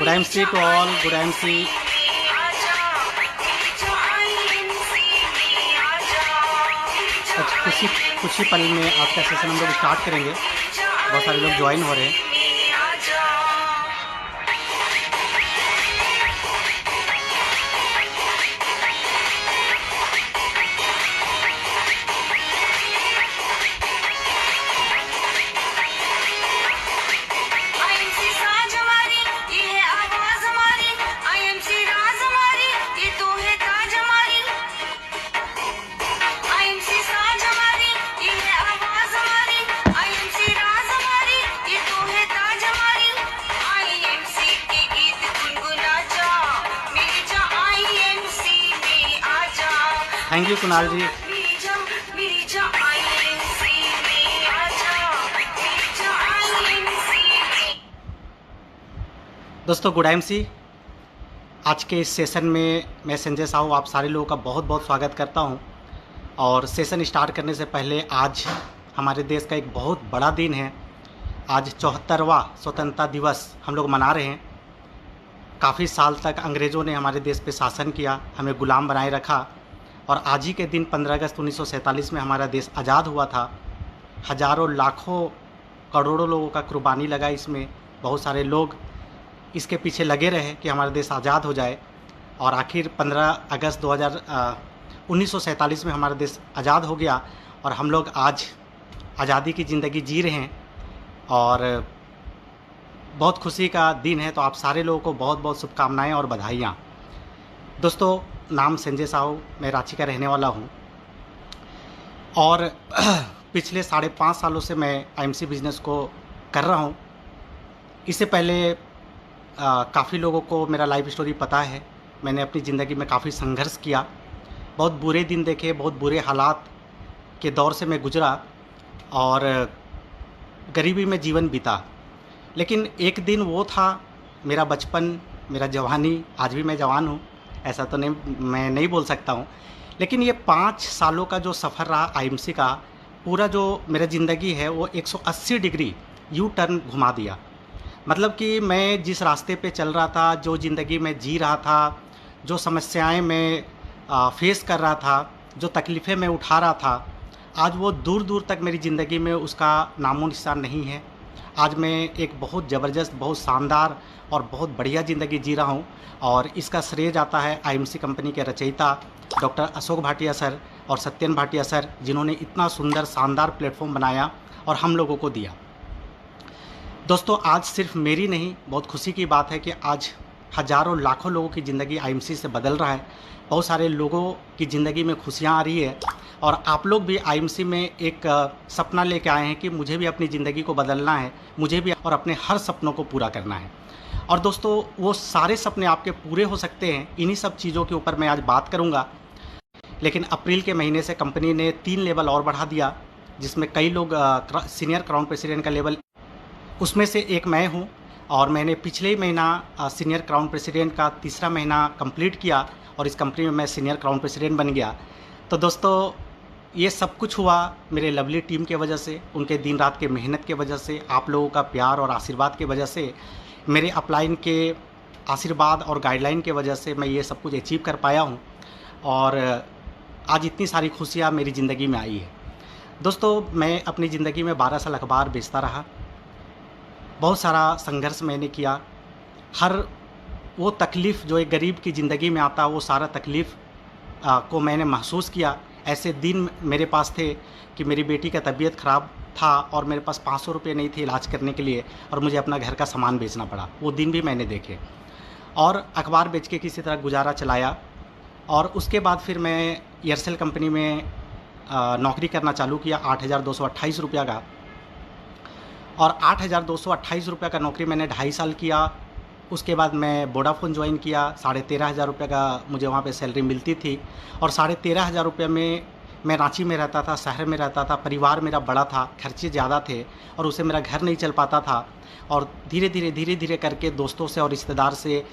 Good MC to all, good MC. कुछ ही पल में आज का सेशन हम लोग स्टार्ट करेंगे। बहुत सारे लोग ज्वाइन हो रहे हैं। थैंक यू कुणाल जी। दोस्तों गुड एमसी। आज के इस सेशन में मैं संजय साहू आप सारे लोगों का बहुत बहुत स्वागत करता हूं। और सेशन स्टार्ट करने से पहले आज हमारे देश का एक बहुत बड़ा दिन है। आज 74वां स्वतंत्रता दिवस हम लोग मना रहे हैं। काफ़ी साल तक अंग्रेज़ों ने हमारे देश पे शासन किया, हमें गुलाम बनाए रखा, और आज ही के दिन 15 अगस्त 1947 में हमारा देश आज़ाद हुआ था। हज़ारों लाखों करोड़ों लोगों का कुर्बानी लगा इसमें। बहुत सारे लोग इसके पीछे लगे रहे कि हमारा देश आज़ाद हो जाए, और आखिर 15 अगस्त 1947 में हमारा देश आज़ाद हो गया और हम लोग आज आज़ादी की ज़िंदगी जी रहे हैं और बहुत खुशी का दिन है। तो आप सारे लोगों को बहुत बहुत शुभकामनाएँ और बधाइयाँ। दोस्तों नाम संजय साहू, मैं रांची का रहने वाला हूँ और पिछले 5.5 सालों से मैं आईएमसी बिज़नेस को कर रहा हूँ। इससे पहले काफ़ी लोगों को मेरा लाइफ स्टोरी पता है। मैंने अपनी ज़िंदगी में काफ़ी संघर्ष किया, बहुत बुरे दिन देखे, बहुत बुरे हालात के दौर से मैं गुजरा और गरीबी में जीवन बीता। लेकिन एक दिन वो था, मेरा बचपन, मेरा जवानी। आज भी मैं जवान हूँ, ऐसा तो नहीं, मैं नहीं बोल सकता हूँ। लेकिन ये 5 सालों का जो सफ़र रहा आईएमसी का, पूरा जो मेरा ज़िंदगी है वो 180 डिग्री यू टर्न घुमा दिया। मतलब कि मैं जिस रास्ते पे चल रहा था, जो ज़िंदगी में जी रहा था, जो समस्याएं मैं फेस कर रहा था, जो तकलीफ़ें मैं उठा रहा था, आज वो दूर दूर तक मेरी ज़िंदगी में उसका नामो निशान नहीं है। आज मैं एक बहुत ज़बरदस्त, बहुत शानदार और बहुत बढ़िया ज़िंदगी जी रहा हूँ और इसका श्रेय जाता है आईएमसी कंपनी के रचयिता डॉक्टर अशोक भाटिया सर और सत्यन भाटिया सर, जिन्होंने इतना सुंदर शानदार प्लेटफॉर्म बनाया और हम लोगों को दिया। दोस्तों आज सिर्फ मेरी नहीं, बहुत खुशी की बात है कि आज हज़ारों लाखों लोगों की ज़िंदगी आईएमसी से बदल रहा है। बहुत सारे लोगों की ज़िंदगी में खुशियाँ आ रही है और आप लोग भी आईएमसी में एक सपना लेके आए हैं कि मुझे भी अपनी ज़िंदगी को बदलना है, मुझे भी और अपने हर सपनों को पूरा करना है। और दोस्तों वो सारे सपने आपके पूरे हो सकते हैं, इन्हीं सब चीज़ों के ऊपर मैं आज बात करूंगा। लेकिन अप्रैल के महीने से कंपनी ने 3 लेवल और बढ़ा दिया, जिसमें कई लोग सीनियर क्राउन प्रेसिडेंट का लेवल, उसमें से एक मैं हूं। और मैंने पिछले ही महीना सीनियर क्राउन प्रेसिडेंट का 3रा महीना कंप्लीट किया और इस कंपनी में मैं सीनियर क्राउन प्रेसिडेंट बन गया। तो दोस्तों ये सब कुछ हुआ मेरे लवली टीम के वजह से, उनके दिन रात के मेहनत के वजह से, आप लोगों का प्यार और आशीर्वाद के वजह से, मेरे अपलाइन के आशीर्वाद और गाइडलाइन के वजह से मैं ये सब कुछ अचीव कर पाया हूँ और आज इतनी सारी खुशियाँ मेरी ज़िंदगी में आई है। दोस्तों मैं अपनी ज़िंदगी में 12 साल अखबार बेचता रहा, बहुत सारा संघर्ष मैंने किया। हर वो तकलीफ़ जो एक गरीब की ज़िंदगी में आता, वो सारा तकलीफ़ को मैंने महसूस किया। ऐसे दिन मेरे पास थे कि मेरी बेटी का तबीयत ख़राब था और मेरे पास 500 रुपये नहीं थे इलाज करने के लिए और मुझे अपना घर का सामान बेचना पड़ा। वो दिन भी मैंने देखे और अखबार बेच के किसी तरह गुजारा चलाया। और उसके बाद फिर मैं एयरसेल कंपनी में नौकरी करना चालू किया 8,228 रुपया का। और 8,228 रुपये का नौकरी मैंने 2.5 साल किया। उसके बाद मैं वोडाफोन ज्वाइन किया, 13,500 रुपये का मुझे वहाँ पे सैलरी मिलती थी। और 13,500 रुपये में मैं रांची में रहता था, शहर में रहता था, परिवार मेरा बड़ा था, खर्चे ज़्यादा थे और उससे मेरा घर नहीं चल पाता था। और धीरे धीरे करके दोस्तों से और रिश्तेदार से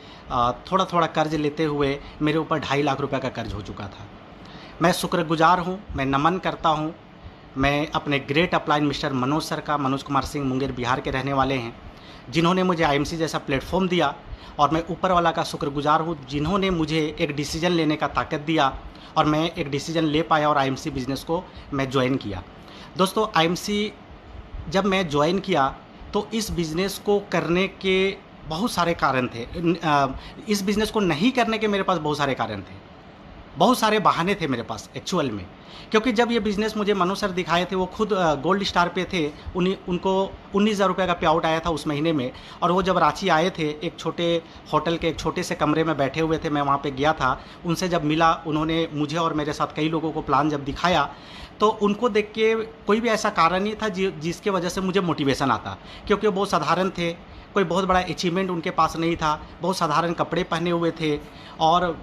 थोड़ा थोड़ा कर्ज लेते हुए मेरे ऊपर 2.5 लाख रुपए का कर्ज हो चुका था। मैं शुक्रगुजार हूँ, मैं नमन करता हूँ मैं अपने great upline mister Manoj sir का, मनोज कुमार सिंह, मुंगेर बिहार के रहने वाले हैं, जिन्होंने मुझे आईएमसी जैसा प्लेटफॉर्म दिया और मैं ऊपर वाला का शुक्रगुजार हूँ जिन्होंने मुझे एक डिसीजन लेने का ताकत दिया और मैं एक डिसीजन ले पाया और आईएमसी बिज़नेस को मैं ज्वाइन किया। दोस्तों आईएमसी जब मैं ज्वाइन किया तो इस बिज़नेस को करने के बहुत सारे कारण थे। इस बिज़नेस को नहीं करने के मेरे पास बहुत सारे कारण थे, बहुत सारे बहाने थे मेरे पास एक्चुअल में। क्योंकि जब ये बिज़नेस मुझे मनु सर दिखाए थे, वो खुद गोल्ड स्टार पे थे, उनको 19,000 रुपये का पे आउट आया था उस महीने में। और वो जब रांची आए थे, एक छोटे होटल के एक छोटे से कमरे में बैठे हुए थे, मैं वहाँ पे गया था। उनसे जब मिला, उन्होंने मुझे और मेरे साथ कई लोगों को प्लान जब दिखाया, तो उनको देख के कोई भी ऐसा कारण नहीं था जिसके वजह से मुझे मोटिवेशन आता। क्योंकि वो बहुत साधारण थे, कोई बहुत बड़ा अचीवमेंट उनके पास नहीं था, बहुत साधारण कपड़े पहने हुए थे और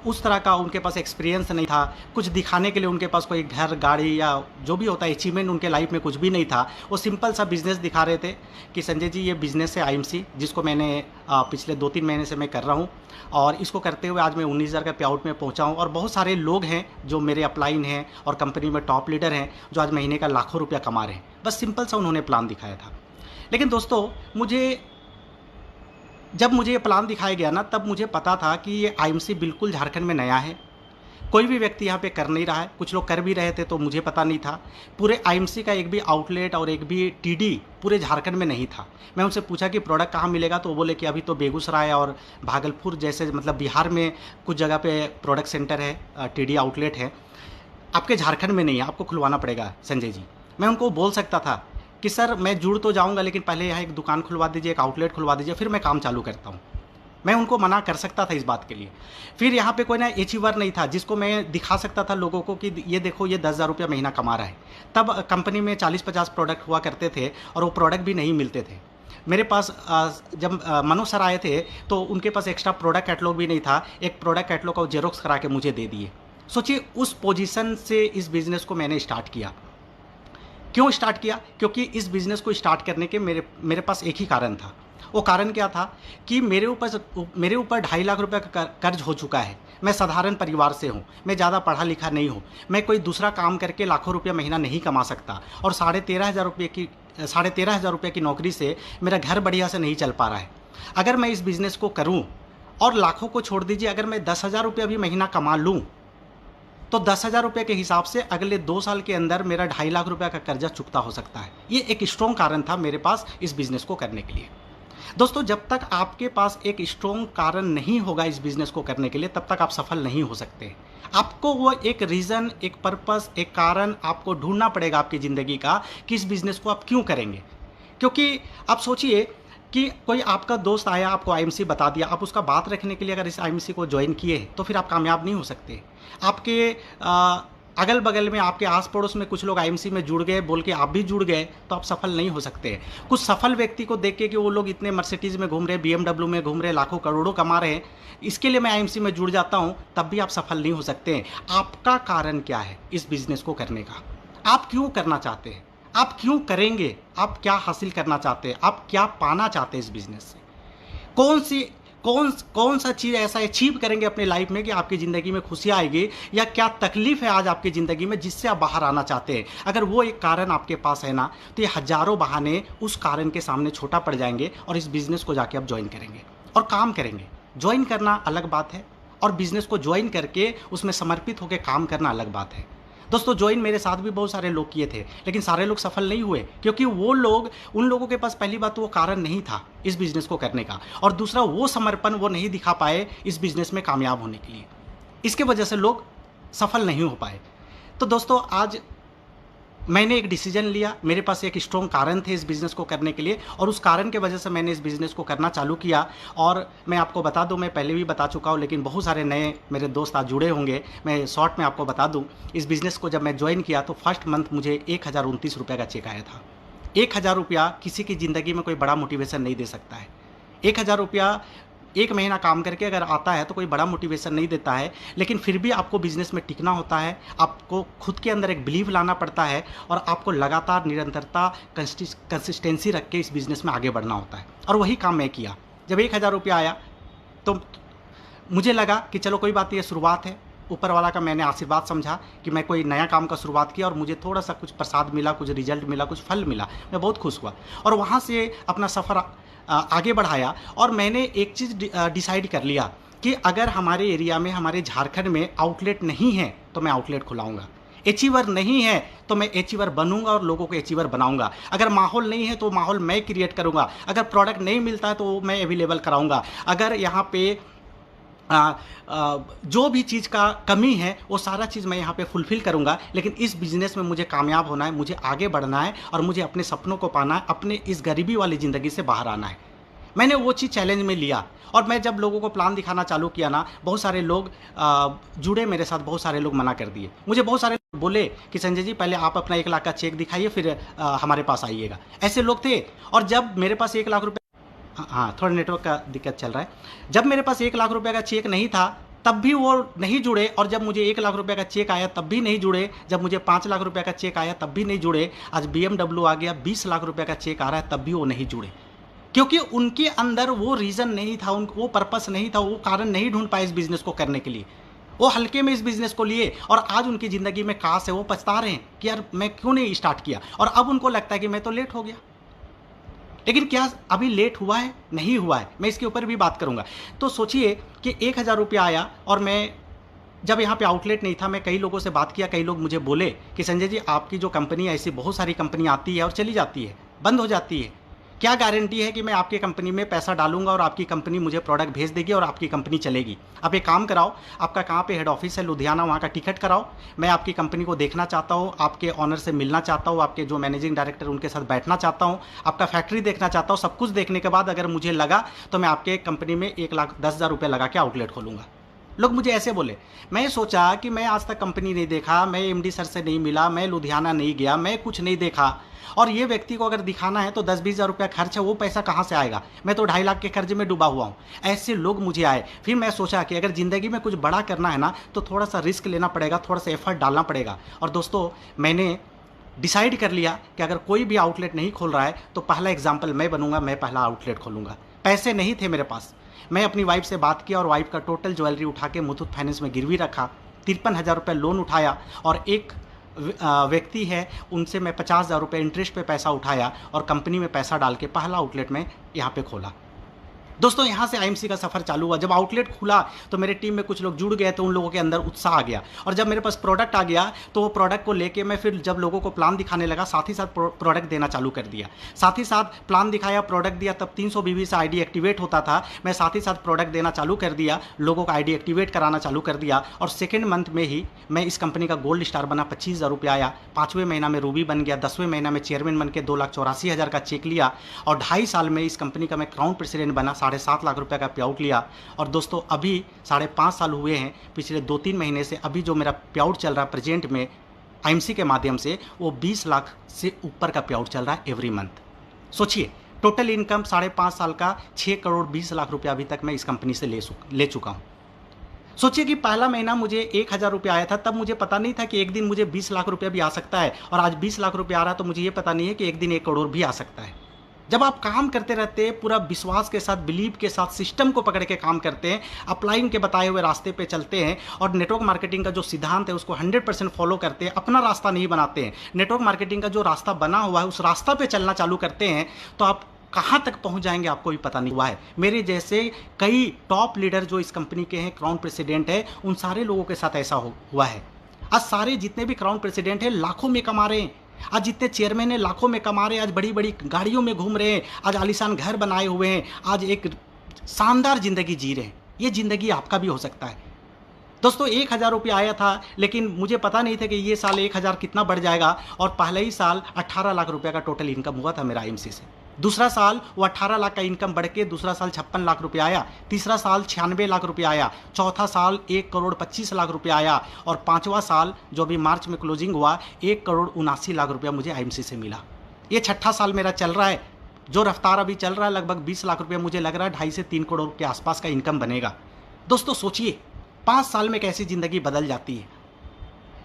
उस तरह का उनके पास एक्सपीरियंस नहीं था। कुछ दिखाने के लिए उनके पास कोई घर, गाड़ी या जो भी होता है अचीवमेंट उनके लाइफ में कुछ भी नहीं था। वो सिंपल सा बिज़नेस दिखा रहे थे कि संजय जी ये बिज़नेस है आईएमसी, जिसको मैंने पिछले 2-3 महीने से मैं कर रहा हूँ और इसको करते हुए आज मैं 19,000 का पे आउट में पहुँचा हूँ। और बहुत सारे लोग हैं जो मेरे अपलाइन हैं और कंपनी में टॉप लीडर हैं जो आज महीने का लाखों रुपया कमा रहे हैं। बस सिंपल सा उन्होंने प्लान दिखाया था। लेकिन दोस्तों जब मुझे ये प्लान दिखाया गया ना, तब मुझे पता था कि ये आईएमसी बिल्कुल झारखंड में नया है, कोई भी व्यक्ति यहाँ पे कर नहीं रहा है। कुछ लोग कर भी रहे थे तो मुझे पता नहीं था। पूरे आईएमसी का एक भी आउटलेट और एक भी टीडी पूरे झारखंड में नहीं था। मैं उनसे पूछा कि प्रोडक्ट कहाँ मिलेगा, तो वो बोले कि अभी तो बेगूसराय और भागलपुर जैसे मतलब बिहार में कुछ जगह पे प्रोडक्ट सेंटर है, टीडी आउटलेट है, आपके झारखंड में नहीं है, आपको खुलवाना पड़ेगा संजय जी। मैं उनको बोल सकता था कि सर मैं जुड़ तो जाऊंगा, लेकिन पहले यहाँ एक दुकान खुलवा दीजिए, एक आउटलेट खुलवा दीजिए, फिर मैं काम चालू करता हूँ। मैं उनको मना कर सकता था इस बात के लिए। फिर यहाँ पे कोई ना अचीवर नहीं था जिसको मैं दिखा सकता था लोगों को कि ये देखो ये 10,000 रुपया महीना कमा रहा है। तब कंपनी में 40-50 प्रोडक्ट हुआ करते थे और वो प्रोडक्ट भी नहीं मिलते थे मेरे पास। जब मनु सर आए थे तो उनके पास एक्स्ट्रा प्रोडक्ट कैटलॉग भी नहीं था। एक प्रोडक्ट कैटलॉग को जेरोक्स करा के मुझे दे दिए। सोचिए, उस पोजीशन से इस बिज़नेस को मैंने स्टार्ट किया। क्यों स्टार्ट किया? क्योंकि इस बिज़नेस को स्टार्ट करने के मेरे पास एक ही कारण था। वो कारण क्या था कि मेरे ऊपर 2.5 लाख रुपए का कर्ज हो चुका है। मैं साधारण परिवार से हूँ, मैं ज़्यादा पढ़ा लिखा नहीं हूँ, मैं कोई दूसरा काम करके लाखों रुपया महीना नहीं कमा सकता और 13,500 रुपये की नौकरी से मेरा घर बढ़िया से नहीं चल पा रहा है। अगर मैं इस बिज़नेस को करूँ और लाखों को छोड़ दीजिए, अगर मैं 10,000 रुपया भी महीना कमा लूँ तो 10,000 रुपये के हिसाब से अगले 2 साल के अंदर मेरा 2.5 लाख रुपये का कर्जा चुकता हो सकता है। ये एक स्ट्रॉन्ग कारण था मेरे पास इस बिज़नेस को करने के लिए। दोस्तों, जब तक आपके पास एक स्ट्रॉन्ग कारण नहीं होगा इस बिज़नेस को करने के लिए, तब तक आप सफल नहीं हो सकते। आपको वो एक रीज़न, एक पर्पस, एक कारण आपको ढूंढना पड़ेगा आपकी ज़िंदगी का कि इस बिज़नेस को आप क्यों करेंगे। क्योंकि आप सोचिए कि कोई आपका दोस्त आया, आपको आईएमसी बता दिया, आप उसका बात रखने के लिए अगर इस आईएमसी को ज्वाइन किए तो फिर आप कामयाब नहीं हो सकते। आपके अगल बगल में, आपके आस पड़ोस में कुछ लोग आईएमसी में जुड़ गए बोल के आप भी जुड़ गए तो आप सफल नहीं हो सकते। कुछ सफल व्यक्ति को देख के कि वो लोग इतने मर्सिडीज़ में घूम रहे, BMW में घूम रहे, लाखों करोड़ों कमा रहे हैं, इसके लिए मैं आईएमसी में जुड़ जाता हूँ, तब भी आप सफल नहीं हो सकते। आपका कारण क्या है इस बिज़नेस को करने का? आप क्यों करना चाहते हैं? आप क्यों करेंगे? आप क्या हासिल करना चाहते हैं? आप क्या पाना चाहते हैं इस बिज़नेस से? कौन सा चीज़ ऐसा अचीव करेंगे अपने लाइफ में कि आपकी ज़िंदगी में खुशियाँ आएगी, या क्या तकलीफ है आज आपकी ज़िंदगी में जिससे आप बाहर आना चाहते हैं? अगर वो एक कारण आपके पास है ना, तो ये हज़ारों बहाने उस कारण के सामने छोटा पड़ जाएंगे और इस बिज़नेस को जाके आप ज्वाइन करेंगे और काम करेंगे। ज्वाइन करना अलग बात है और बिज़नेस को ज्वाइन करके उसमें समर्पित होकर काम करना अलग बात है। दोस्तों, ज्वाइन मेरे साथ भी बहुत सारे लोग किए थे, लेकिन सारे लोग सफल नहीं हुए क्योंकि उन लोगों के पास पहली बात तो वो कारण नहीं था इस बिज़नेस को करने का, और दूसरा वो समर्पण वो नहीं दिखा पाए इस बिज़नेस में कामयाब होने के लिए। इसके वजह से लोग सफल नहीं हो पाए। तो दोस्तों, आज मैंने एक डिसीजन लिया, मेरे पास एक स्ट्रॉन्ग कारण थे इस बिज़नेस को करने के लिए और उस कारण के वजह से मैंने इस बिज़नेस को करना चालू किया। और मैं आपको बता दूं, मैं पहले भी बता चुका हूं, लेकिन बहुत सारे नए मेरे दोस्त आज जुड़े होंगे। मैं शॉर्ट में आपको बता दूं, इस बिज़नेस को जब मैं ज्वाइन किया तो फर्स्ट मंथ मुझे 1,029 रुपये का चेक आया था। 1,000 रुपया किसी की ज़िंदगी में कोई बड़ा मोटिवेशन नहीं दे सकता है। 1,000 रुपया एक महीना काम करके अगर आता है तो कोई बड़ा मोटिवेशन नहीं देता है, लेकिन फिर भी आपको बिज़नेस में टिकना होता है। आपको खुद के अंदर एक बिलीव लाना पड़ता है और आपको लगातार निरंतरता, कंसिस्टेंसी रख के इस बिज़नेस में आगे बढ़ना होता है। और वही काम मैं किया। जब 1,000 रुपया आया तो मुझे लगा कि चलो कोई बात नहीं, ये शुरुआत है, ऊपर वाला का मैंने आशीर्वाद समझा कि मैं कोई नया काम का शुरुआत किया और मुझे थोड़ा सा कुछ प्रसाद मिला, कुछ रिजल्ट मिला, कुछ फल मिला। मैं बहुत खुश हुआ और वहाँ से अपना सफ़र आगे बढ़ाया और मैंने एक चीज़ डिसाइड कर लिया कि अगर हमारे एरिया में, हमारे झारखंड में आउटलेट नहीं है तो मैं आउटलेट खुलाऊंगा। अचीवर नहीं है तो मैं अचीवर बनूंगा और लोगों को अचीवर बनाऊंगा। अगर माहौल नहीं है तो माहौल मैं क्रिएट करूंगा। अगर प्रोडक्ट नहीं मिलता है तो मैं अवेलेबल कराऊंगा। अगर यहाँ पे जो भी चीज़ का कमी है वो सारा चीज़ मैं यहाँ पे फुलफ़िल करूँगा। लेकिन इस बिज़नेस में मुझे कामयाब होना है, मुझे आगे बढ़ना है और मुझे अपने सपनों को पाना है, अपने इस गरीबी वाली ज़िंदगी से बाहर आना है। मैंने वो चीज़ चैलेंज में लिया और मैं जब लोगों को प्लान दिखाना चालू किया ना, बहुत सारे लोग जुड़े मेरे साथ, बहुत सारे लोग मना कर दिए। मुझे बहुत सारे लोग बोले कि संजय जी पहले आप अपना 1 लाख का चेक दिखाइए फिर हमारे पास आइएगा। ऐसे लोग थे। और जब मेरे पास 1 लाख रुपये, हाँ थोड़ा नेटवर्क का दिक्कत चल रहा है, जब मेरे पास 1 लाख रुपये का चेक नहीं था तब भी वो नहीं जुड़े और जब मुझे 1 लाख रुपये का चेक आया तब भी नहीं जुड़े, जब मुझे 5 लाख रुपये का चेक आया तब भी नहीं जुड़े, आज BMW आ गया, 20 लाख रुपये का चेक आ रहा है तब भी वो नहीं जुड़े। क्योंकि उनके अंदर वो रीज़न नहीं था, वो पर्पस नहीं था, वो कारण नहीं ढूंढ पाए इस बिज़नेस को करने के लिए। वो हल्के में इस बिज़नेस को लिए और आज उनकी ज़िंदगी में काश है, वो पछता रहे हैं कि यार मैं क्यों नहीं स्टार्ट किया। और अब उनको लगता है कि मैं तो लेट हो गया। लेकिन क्या अभी लेट हुआ है? नहीं हुआ है। मैं इसके ऊपर भी बात करूंगा। तो सोचिए कि 1,000 रुपया आया और मैं जब यहाँ पे आउटलेट नहीं था, मैं कई लोगों से बात किया। कई लोग मुझे बोले कि संजय जी आपकी जो कंपनी है, ऐसी बहुत सारी कंपनी आती है और चली जाती है, बंद हो जाती है, क्या गारंटी है कि मैं आपकी कंपनी में पैसा डालूंगा और आपकी कंपनी मुझे प्रोडक्ट भेज देगी और आपकी कंपनी चलेगी? आप एक काम कराओ, आपका कहाँ पे हेड ऑफिस है? लुधियाना, वहाँ का टिकट कराओ। मैं आपकी कंपनी को देखना चाहता हूँ, आपके ऑनर से मिलना चाहता हूँ, आपके जो मैनेजिंग डायरेक्टर उनके साथ बैठना चाहता हूँ, आपका फैक्ट्री देखना चाहता हूँ। सब कुछ देखने के बाद अगर मुझे लगा तो मैं आपके कंपनी में 1,10,000 रुपये लगा के आउटलेट खोलूँगा। लोग मुझे ऐसे बोले। मैं सोचा कि मैं आज तक कंपनी नहीं देखा, मैं एमडी सर से नहीं मिला, मैं लुधियाना नहीं गया, मैं कुछ नहीं देखा और ये व्यक्ति को अगर दिखाना है तो 10-20 हज़ार रुपया खर्च है, वो पैसा कहाँ से आएगा? मैं तो 2.5 लाख के कर्ज में डूबा हुआ हूँ। ऐसे लोग मुझे आए। फिर मैं सोचा कि अगर ज़िंदगी में कुछ बड़ा करना है ना तो थोड़ा सा रिस्क लेना पड़ेगा, थोड़ा सा एफर्ट डालना पड़ेगा। और दोस्तों मैंने डिसाइड कर लिया कि अगर कोई भी आउटलेट नहीं खोल रहा है तो पहला एग्जाम्पल मैं बनूंगा, मैं पहला आउटलेट खोलूंगा। पैसे नहीं थे मेरे पास। मैं अपनी वाइफ से बात किया और वाइफ का टोटल ज्वेलरी उठा के मुथूट फाइनेंस में गिरवी रखा, 53,000 रुपये लोन उठाया और एक व्यक्ति है उनसे मैं 50,000 रुपये इंटरेस्ट पे पैसा उठाया और कंपनी में पैसा डाल के पहला आउटलेट में यहाँ पे खोला। दोस्तों यहाँ से आईएमसी का सफ़र चालू हुआ। जब आउटलेट खुला तो मेरे टीम में कुछ लोग जुड़ गए, तो उन लोगों के अंदर उत्साह आ गया और जब मेरे पास प्रोडक्ट आ गया तो वो प्रोडक्ट को लेके मैं फिर जब लोगों को प्लान दिखाने लगा, साथ ही साथ प्रोडक्ट देना चालू कर दिया। साथ ही साथ प्लान दिखाया, प्रोडक्ट दिया, तब 300 बीबी से आईडी एक्टिवेट होता था। मैं साथ ही साथ प्रोडक्ट देना चालू कर दिया, लोगों का आईडी एक्टिवेट कराना चालू कर दिया और सेकेंड मंथ में ही मैं इस कंपनी का गोल्ड स्टार बना। 25,000 रुपये आया। 5वें महीना में रूबी बन गया। 10वें महीना में चेयरमैन बन के 2,84,000 का चेक लिया और 2.5 साल में इस कंपनी का मैं क्राउन प्रेसिडेंट बना। 7.5 लाख रुपये पे आउट लिया। और दोस्तों अभी 5.5 साल हुए हैं, पिछले 2-3 महीने से अभी जो मेरा पे आउट चल रहा है प्रेजेंट में आईएमसी के माध्यम से, वो 20 लाख से ऊपर का पे आउट चल रहा है एवरी मंथ। सोचिए टोटल इनकम 5.5 साल का 6 करोड़ 20 लाख रुपये अभी तक मैं इस कंपनी से ले चुका हूँ। सोचिए कि पहला महीना मुझे 1,000 रुपये आया था, तब मुझे पता नहीं था कि एक दिन मुझे 20 लाख रुपये भी आ सकता है और आज 20 लाख रुपये आ रहा है तो मुझे ये पता नहीं है कि एक दिन 1 करोड़ भी आ सकता है। जब आप काम करते रहते हैं पूरा विश्वास के साथ, बिलीव के साथ, सिस्टम को पकड़ के काम करते हैं, अपलाइन के बताए हुए रास्ते पे चलते हैं और नेटवर्क मार्केटिंग का जो सिद्धांत है उसको 100% फॉलो करते हैं, अपना रास्ता नहीं बनाते हैं, नेटवर्क मार्केटिंग का जो रास्ता बना हुआ है उस रास्ता पे चलना चालू करते हैं, तो आप कहाँ तक पहुँच जाएंगे आपको भी पता नहीं हुआ है। मेरे जैसे कई टॉप लीडर जो इस कंपनी के हैं, क्राउन प्रेसिडेंट है, उन सारे लोगों के साथ ऐसा हुआ है। आज सारे जितने भी क्राउन प्रेसिडेंट हैं लाखों में कमा रहे हैं। आज जितने चेयरमैन हैं लाखों में कमा रहे हैं। आज बड़ी बड़ी गाड़ियों में घूम रहे हैं। आज आलीशान घर बनाए हुए हैं। आज एक शानदार ज़िंदगी जी रहे हैं। ये ज़िंदगी आपका भी हो सकता है। दोस्तों 1,000 रुपये आया था, लेकिन मुझे पता नहीं था कि ये साल 1,000 कितना बढ़ जाएगा और पहले ही साल 18 लाख रुपये का टोटल इनकम हुआ था मेरा आईएमसी से। दूसरा साल वो 18 लाख का इनकम बढ़ के दूसरा साल 56 लाख रुपये आया। तीसरा साल 96 लाख रुपये आया। चौथा साल 1 करोड़ 25 लाख रुपये आया और 5वां साल जो अभी मार्च में क्लोजिंग हुआ 1 करोड़ 79 लाख रुपया मुझे आईएमसी से मिला। ये 6ठा साल मेरा चल रहा है। जो रफ्तार अभी चल रहा है लगभग 20 लाख रुपये, मुझे लग रहा है 2.5 से 3 करोड़ के आसपास का इनकम बनेगा। दोस्तों सोचिए 5 साल में कैसी ज़िंदगी बदल जाती है।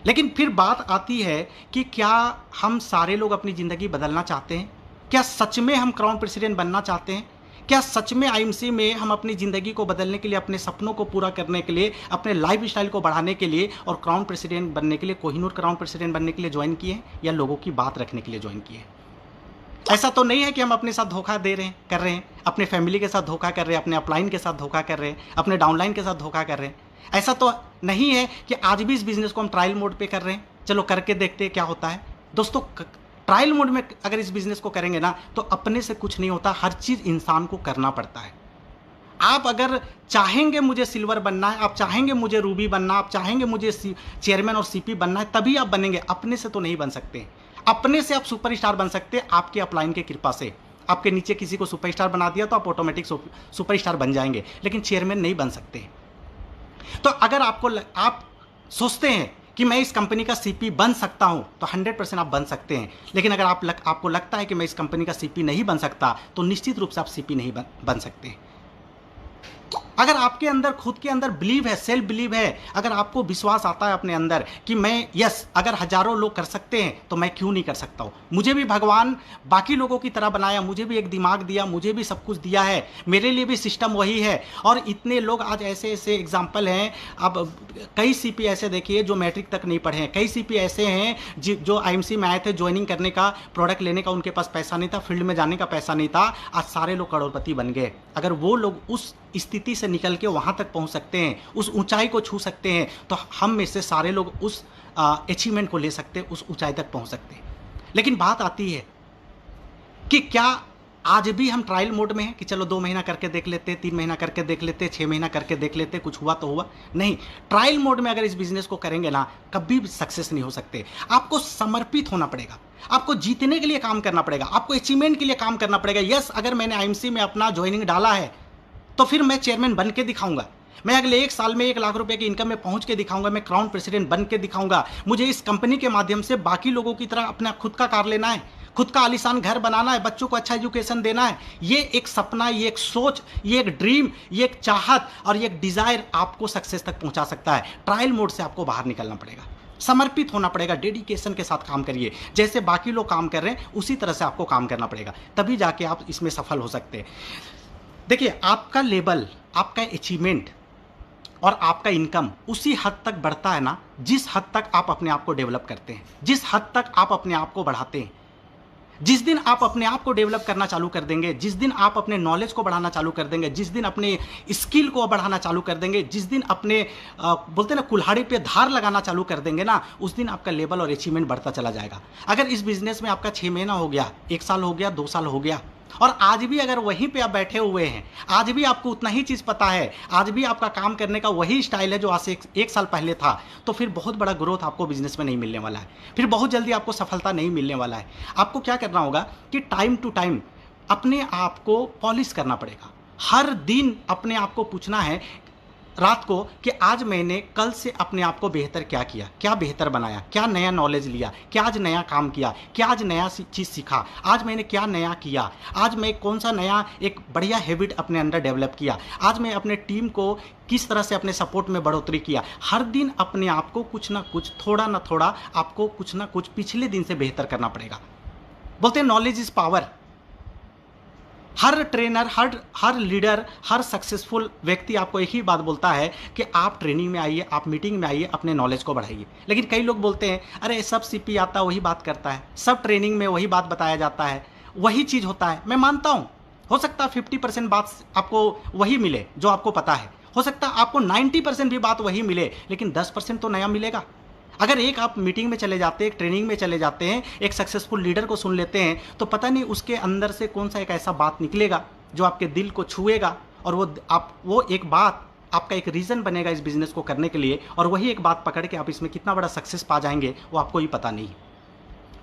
लेकिन फिर बात आती है कि क्या हम सारे लोग अपनी ज़िंदगी बदलना चाहते हैं? क्या सच में हम क्राउन प्रेसिडेंट बनना चाहते हैं? क्या सच में आईएमसी में हम अपनी ज़िंदगी को बदलने के लिए, अपने सपनों को पूरा करने के लिए, अपने लाइफ स्टाइल को बढ़ाने के लिए और क्राउन प्रेसिडेंट बनने के लिए, कोहिनूर क्राउन प्रेसिडेंट बनने के लिए ज्वाइन किए हैं, या लोगों की बात रखने के लिए ज्वाइन किए हैं? ऐसा तो नहीं है कि हम अपने साथ धोखा कर रहे हैं, अपने फैमिली के साथ धोखा कर रहे हैं, अपने अपलाइन के साथ धोखा कर रहे हैं, अपने डाउनलाइन के साथ धोखा कर रहे हैं। ऐसा तो नहीं है कि आज भी इस बिज़नेस को हम ट्रायल मोड पे कर रहे हैं, चलो करके देखते हैं क्या होता है। दोस्तों, ट्रायल मोड में अगर इस बिज़नेस को करेंगे ना तो अपने से कुछ नहीं होता, हर चीज़ इंसान को करना पड़ता है। आप अगर चाहेंगे मुझे सिल्वर बनना है, आप चाहेंगे मुझे रूबी बनना, आप चाहेंगे मुझे चेयरमैन और सीपी बनना है, तभी आप बनेंगे, अपने से तो नहीं बन सकते। अपने से आप सुपरस्टार बन सकते हैं आपके अपलाइन के कृपा से। आपके नीचे किसी को सुपरस्टार बना दिया तो आप ऑटोमेटिक सुपरस्टार बन जाएंगे, लेकिन चेयरमैन नहीं बन सकते। तो अगर आप सोचते हैं कि मैं इस कंपनी का सीपी बन सकता हूं तो 100% आप बन सकते हैं। लेकिन अगर आपको लगता है कि मैं इस कंपनी का सीपी नहीं बन सकता, तो निश्चित रूप से आप सीपी नहीं बन सकते। अगर आपके अंदर खुद के अंदर बिलीव है, सेल्फ बिलीव है, अगर आपको विश्वास आता है अपने अंदर कि मैं अगर हजारों लोग कर सकते हैं तो मैं क्यों नहीं कर सकता हूँ। मुझे भी भगवान बाकी लोगों की तरह बनाया, मुझे भी एक दिमाग दिया, मुझे भी सब कुछ दिया है, मेरे लिए भी सिस्टम वही है। और इतने लोग आज ऐसे ऐसे एग्जाम्पल हैं। अब कई सीपी ऐसे देखिए जो मैट्रिक तक नहीं पढ़े हैं, कई सीपी ऐसे हैं जो आईएमसी में आए थे ज्वाइनिंग करने का, प्रोडक्ट लेने का उनके पास पैसा नहीं था, फील्ड में जाने का पैसा नहीं था, आज सारे लोग करोड़पति बन गए। अगर वो लोग उस स्थिति से निकल के वहां तक पहुंच सकते हैं, उस ऊंचाई को छू सकते हैं, तो हम में से सारे लोग उस अचीवमेंट को ले सकते हैं, उस ऊंचाई तक पहुंच सकते हैं। लेकिन बात आती है कि क्या आज भी हम ट्रायल मोड में हैं कि चलो 2 महीना करके देख लेते, 3 महीना करके देख लेते, 6 महीना करके देख लेते, कुछ हुआ तो हुआ नहीं। ट्रायल मोड में अगर इस बिजनेस को करेंगे ना, कभी भी सक्सेस नहीं हो सकते। आपको समर्पित होना पड़ेगा, आपको जीतने के लिए काम करना पड़ेगा, आपको अचीवमेंट के लिए काम करना पड़ेगा। अगर मैंने आईएमसी में अपना ज्वाइनिंग डाला है तो फिर मैं चेयरमैन बन के दिखाऊंगा, मैं अगले 1 साल में 1 लाख रुपए की इनकम में पहुंच के दिखाऊंगा, मैं क्राउन प्रेसिडेंट बन के दिखाऊंगा। मुझे इस कंपनी के माध्यम से बाकी लोगों की तरह अपना खुद का कार लेना है, खुद का आलीशान घर बनाना है, बच्चों को अच्छा एजुकेशन देना है। ये एक सपना, ये एक सोच, ये एक ड्रीम, ये एक चाहत और ये एक डिजायर आपको सक्सेस तक पहुंचा सकता है। ट्रायल मोड से आपको बाहर निकलना पड़ेगा, समर्पित होना पड़ेगा, डेडिकेशन के साथ काम करिए। जैसे बाकी लोग काम कर रहे हैं उसी तरह से आपको काम करना पड़ेगा, तभी जाके आप इसमें सफल हो सकते हैं। देखिए, आपका लेवल, आपका अचीवमेंट और आपका इनकम उसी हद तक बढ़ता है ना जिस हद तक आप अपने आप को डेवलप करते हैं, जिस हद तक आप अपने आप को बढ़ाते हैं। जिस दिन आप अपने आप को डेवलप करना चालू कर देंगे, जिस दिन आप अपने नॉलेज को बढ़ाना चालू कर देंगे, जिस दिन अपने स्किल को बढ़ाना चालू कर देंगे, जिस दिन अपने बोलते ना कुल्हाड़ी पे धार लगाना चालू कर देंगे ना, उस दिन आपका लेवल और अचीवमेंट बढ़ता चला जाएगा। अगर इस बिजनेस में आपका 6 महीना हो गया, 1 साल हो गया, 2 साल हो गया और आज भी अगर वहीं पे आप बैठे हुए हैं, आज भी आपको उतना ही चीज़ पता है, आज भी आपका काम करने का वही स्टाइल है जो आज से 1 साल पहले था, तो फिर बहुत बड़ा ग्रोथ आपको बिजनेस में नहीं मिलने वाला है, फिर बहुत जल्दी आपको सफलता नहीं मिलने वाला है। आपको क्या करना होगा कि टाइम टू टाइम अपने आप को पॉलिश करना पड़ेगा। हर दिन अपने आप को पूछना है रात को कि आज मैंने कल से अपने आप को बेहतर क्या किया, क्या बेहतर बनाया, क्या नया नॉलेज लिया, क्या आज नया काम किया, क्या आज नया चीज़ सीखा, आज मैंने क्या नया किया, आज मैं कौन सा नया एक बढ़िया हैबिट अपने अंदर डेवलप किया, आज मैं अपने टीम को किस तरह से अपने सपोर्ट में बढ़ोतरी किया। हर दिन अपने आप को कुछ ना कुछ, थोड़ा ना थोड़ा आपको कुछ ना कुछ पिछले दिन से बेहतर करना पड़ेगा। बोलते हैं knowledge is power. Her trainer, her leader, her successful व्यक्ति आपको एक ही बात बोलता है कि आप ट्रेनिंग में आइए, आप मीटिंग में आइए, अपने नॉलेज को बढ़ाइए। लेकिन कई लोग बोलते हैं अरे सब सीपी आता वही बात करता है, सब ट्रेनिंग में वही बात बताया जाता है, वही चीज़ होता है। मैं मानता हूँ हो सकता है 50% बात आपको वही मिले जो आपको पता है, हो सकता है आपको 90% भी बात वही मिले, लेकिन 10% तो नया मिलेगा। अगर एक आप मीटिंग में चले जाते हैं, एक ट्रेनिंग में चले जाते हैं, एक सक्सेसफुल लीडर को सुन लेते हैं, तो पता नहीं उसके अंदर से कौन सा एक ऐसा बात निकलेगा जो आपके दिल को छुएगा और वो एक बात आपका एक रीज़न बनेगा इस बिज़नेस को करने के लिए, और वही एक बात पकड़ के आप इसमें कितना बड़ा सक्सेस पा जाएंगे वो आपको ही पता नहीं,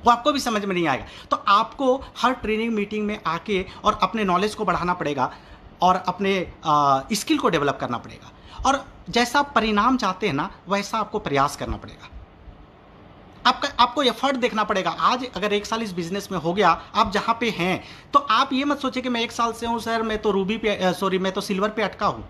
वो आपको भी समझ में नहीं आएगा। तो आपको हर ट्रेनिंग मीटिंग में आके और अपने नॉलेज को बढ़ाना पड़ेगा और अपने स्किल को डेवलप करना पड़ेगा, और जैसा परिणाम चाहते हैं ना वैसा आपको प्रयास करना पड़ेगा। आपको एफर्ट देखना पड़ेगा। आज अगर 1 साल इस बिजनेस में हो गया, आप जहां पे हैं, तो आप ये मत सोचिए कि मैं 1 साल से हूं सर, मैं तो सिल्वर पे अटका हूं,